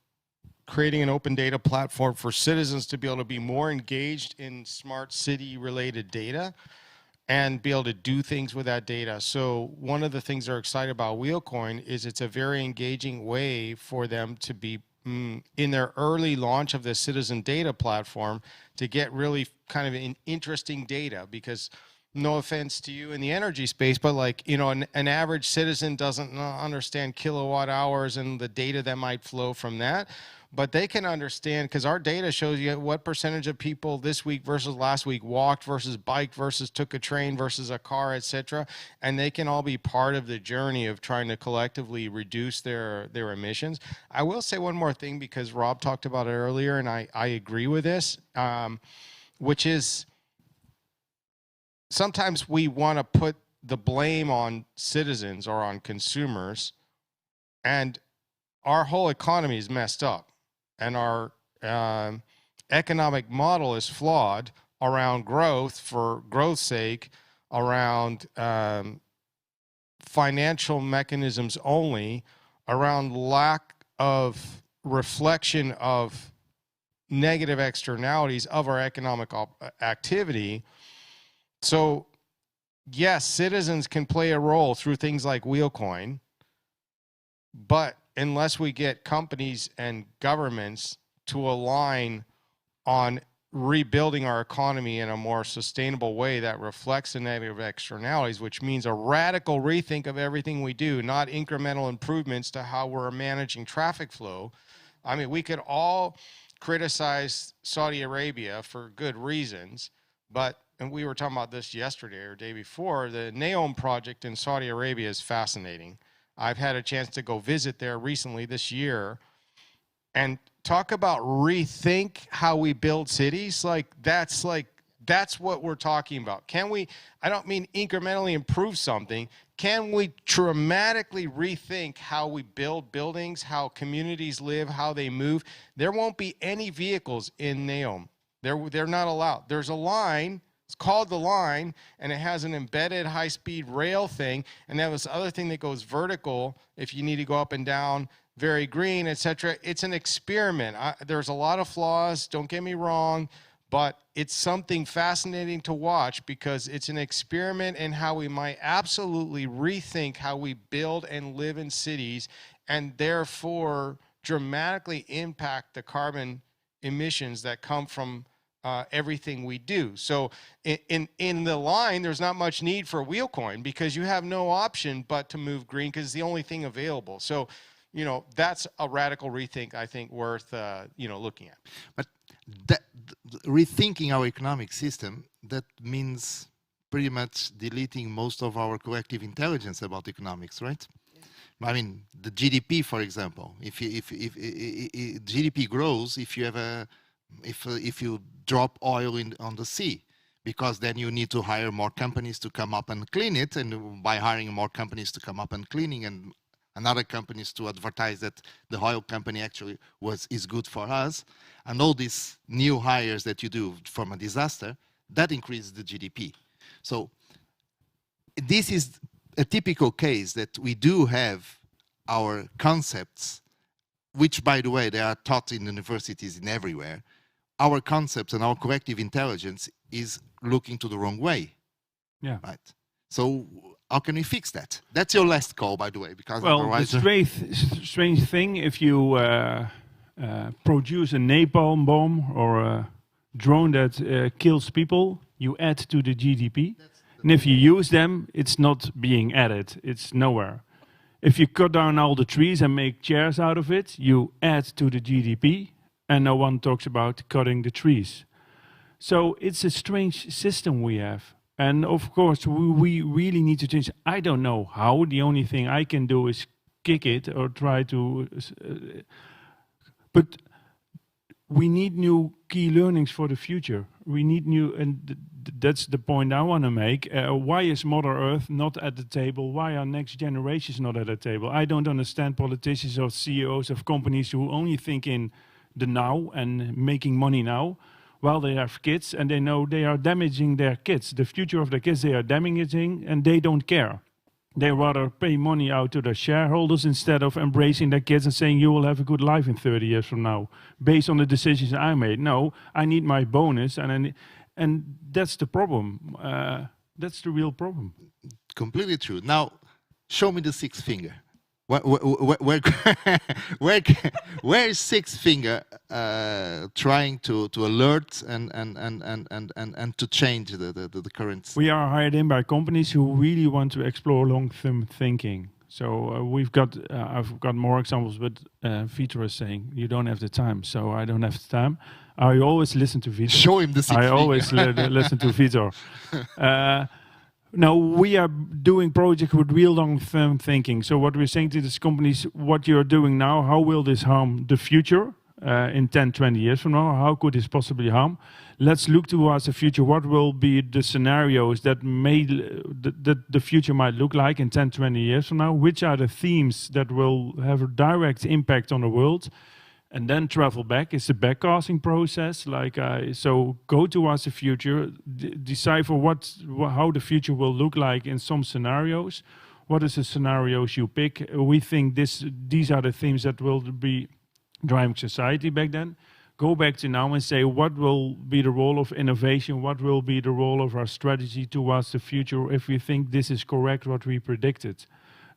creating an open data platform for citizens to be able to be more engaged in smart city related data and be able to do things with that data. So one of the things they're excited about Wheelcoin is it's a very engaging way for them to be in their early launch of the citizen data platform to get really kind of interesting data, because no offense to you in the energy space, but like, you know, an average citizen doesn't understand kilowatt hours and the data that might flow from that. But they can understand, because our data shows you what percentage of people this week versus last week walked versus biked versus took a train versus a car, etc. And they can all be part of the journey of trying to collectively reduce their emissions. I will say one more thing, because Rob talked about it earlier, and I agree with this, which is sometimes we want to put the blame on citizens or on consumers, and our whole economy is messed up. And our economic model is flawed around growth for growth's sake, around financial mechanisms only, around lack of reflection of negative externalities of our economic activity. So yes, citizens can play a role through things like Wheelcoin, but unless we get companies and governments to align on rebuilding our economy in a more sustainable way that reflects the negative externalities, which means a radical rethink of everything we do, not incremental improvements to how we're managing traffic flow. I mean, we could all criticize Saudi Arabia for good reasons, but, and we were talking about this yesterday or day before, the NEOM project in Saudi Arabia is fascinating. I've had a chance to go visit there recently this year, and talk about rethink how we build cities. That's what we're talking about. Can we, I don't mean incrementally improve something, can we dramatically rethink how we build buildings, how communities live, how they move? There won't be any vehicles in NEOM. They're not allowed. There's a line. It's called the line, and it has an embedded high-speed rail thing, and then this other thing that goes vertical if you need to go up and down, very green, etc. It's an experiment. There's a lot of flaws, don't get me wrong, but it's something fascinating to watch, because it's an experiment in how we might absolutely rethink how we build and live in cities, and therefore dramatically impact the carbon emissions that come from everything we do. So in the line, there's not much need for Wheelcoin, because you have no option but to move green, because it's the only thing available. So, you know, that's a radical rethink, I think, worth you know, looking at. But rethinking our economic system, that means pretty much deleting most of our collective intelligence about economics, right? I mean, the GDP, for example, if GDP grows, if you drop oil on the sea, because then you need to hire more companies to come up and clean it, and by hiring more companies to come up and cleaning, and other companies to advertise that the oil company actually is good for us, and all these new hires that you do from a disaster, that increases the GDP. So this is a typical case that we do have our concepts, which, by the way, they are taught in universities and everywhere. Our concepts and our collective intelligence is looking to the wrong way. Yeah. Right. So how can we fix that? That's your last call, by the way, because Well, otherwise the strange thing, if you produce a napalm bomb or a drone that kills people, you add to the GDP. And if you use them, it's not being added. It's nowhere. If you cut down all the trees and make chairs out of it, you add to the GDP, and no one talks about cutting the trees. So it's a strange system we have. And of course, we really need to change. I don't know how. The only thing I can do is kick it or try to... but we need new key learnings for the future. We need new, and that's the point I want to make. Why is Mother Earth not at the table? Why are next generations not at the table? I don't understand politicians or CEOs of companies who only think in the now and making money now, while they have kids and they know they are damaging their kids. The future of their kids they are damaging, and they don't care. They rather pay money out to their shareholders instead of embracing their kids and saying, you will have a good life in 30 years from now, based on the decisions I made. No, I need my bonus, and that's the problem. That's the real problem. completely true. Now, show me the sixth finger. Where is sixth finger trying to alert and to change the current? We are hired in by companies who really want to explore long-term thinking. So I've got more examples, but Vitor is saying you don't have the time, so I don't have the time. I always listen to Vitor. Show him the sixth finger. I always listen to Vitor. Now, we are doing projects with real long-term thinking. So what we're saying to these companies, what you're doing now, how will this harm the future in 10, 20 years from now? How could this possibly harm? Let's look towards the future. What will be the scenarios that the future might look like in 10, 20 years from now? Which are the themes that will have a direct impact on the world? And then travel back. It's a backcasting process. So go towards the future, decipher how the future will look like in some scenarios. What is the scenarios you pick? We think these are the themes that will be driving society back then. Go back to now and say, what will be the role of innovation? What will be the role of our strategy towards the future if we think this is correct, what we predicted?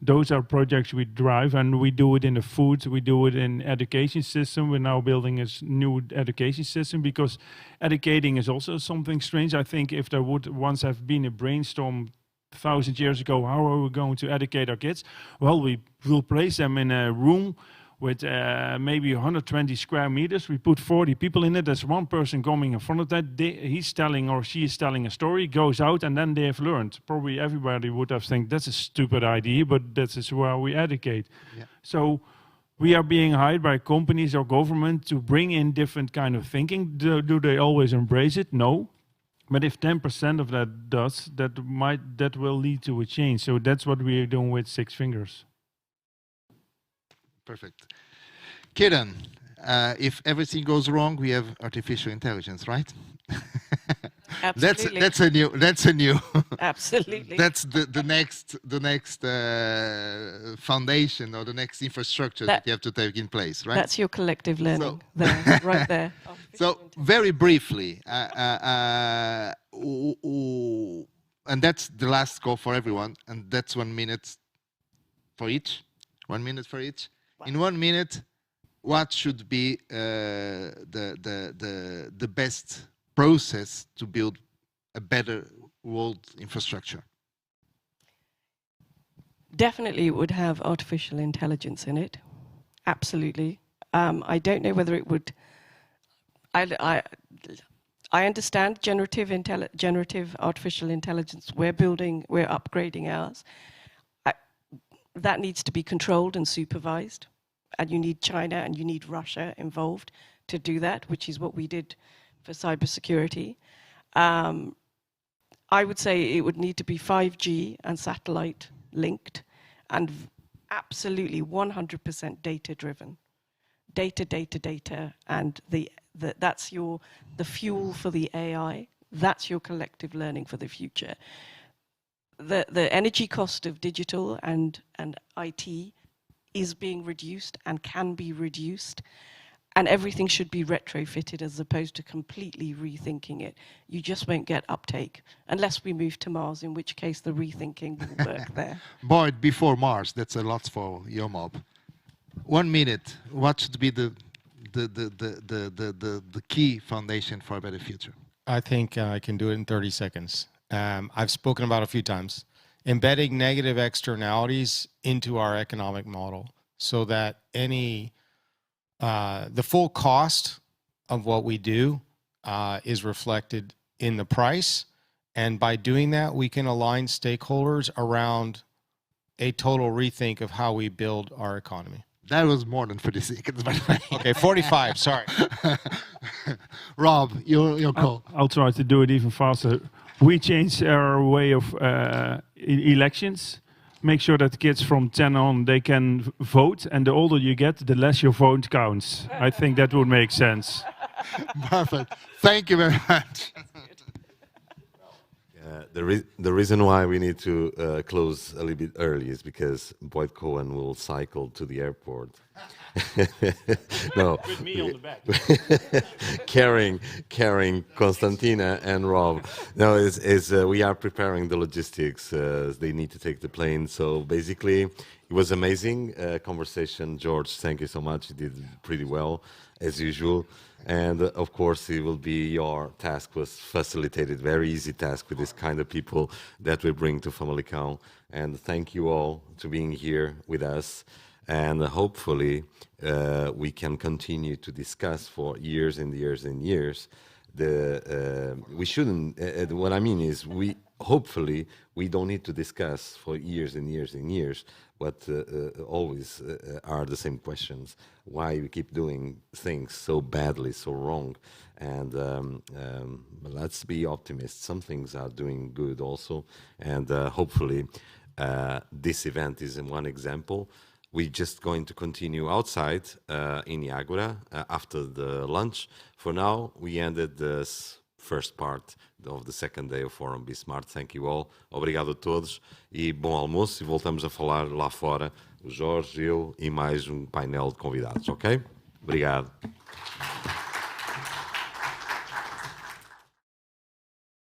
Those are projects we drive, and we do it in the food, we do it in education system. We're now building a new education system because educating is also something strange. I think if there would once have been a brainstorm 1,000 years ago, how are we going to educate our kids? Well, we will place them in a room with maybe 120 square meters. We put 40 people in it. There's one person coming in front of that. He's telling or she is telling a story, goes out, and then they have learned. Probably everybody would have think that's a stupid idea, but that is where we educate. Yeah. So we are being hired by companies or government to bring in different kind of thinking. Do they always embrace it? No. But if 10% of that does, that will lead to a change. So that's what we are doing with Six Fingers. Perfect. Kiran, if everything goes wrong, we have artificial intelligence, right? Absolutely. That's a new. Absolutely. That's the next foundation or the next infrastructure that you have to take in place, right? That's your collective learning there, right there. So very briefly, and that's the last call for everyone, and that's 1 minute for each. 1 minute for each. In 1 minute, what should be the best process to build a better world infrastructure? Definitely it would have artificial intelligence in it. Absolutely. I don't know whether it would... I understand generative artificial intelligence. We're upgrading ours. that needs to be controlled and supervised. And you need China and you need Russia involved to do that, which is what we did for cybersecurity. I would say it would need to be 5G and satellite linked and absolutely 100% data driven. Data, data, data, and that's the fuel for the AI. That's your collective learning for the future. The energy cost of digital and IT is being reduced and can be reduced, and everything should be retrofitted as opposed to completely rethinking it. You just won't get uptake unless we move to Mars, in which case the rethinking will work there. Boyd, before Mars, that's a lot for your mob. 1 minute, what should be the key foundation for a better future? I think I can do it in 30 seconds. I've spoken about it a few times. Embedding negative externalities into our economic model so that the full cost of what we do is reflected in the price. And by doing that, we can align stakeholders around a total rethink of how we build our economy. That was more than 30 seconds, by the way. Okay, 45, sorry. Rob, your call. I'll try to do it even faster. We changed our way of elections. Make sure that kids from 10 on, they can vote. And the older you get, the less your vote counts. I think that would make sense. Perfect. Thank you very much. The reason why we need to close a little bit early is because Boyd Cohen will cycle to the airport. No, With me on the back. carrying Constantina and Rob. No, we are preparing the logistics. They need to take the plane. So basically, it was amazing conversation. George, thank you so much. You did pretty well, as usual. And of course, it will be your task was facilitated, very easy task with this kind of people that we bring to Famalicão. And thank you all to being here with us. And hopefully, we can continue to discuss for years and years and years. We shouldn't. What I mean is, hopefully we don't need to discuss for years and years and years what always are the same questions. Why we keep doing things so badly, so wrong, and let's be optimists. Some things are doing good also, and hopefully this event is one example. We're just going to continue outside in Iagura after the lunch. For now, we ended this first part of the second day of Forum Be Smart. Thank you all. Obrigado a todos e bom almoço. E voltamos a falar lá fora, o Jorge, eu e mais um painel de convidados, ok? Obrigado.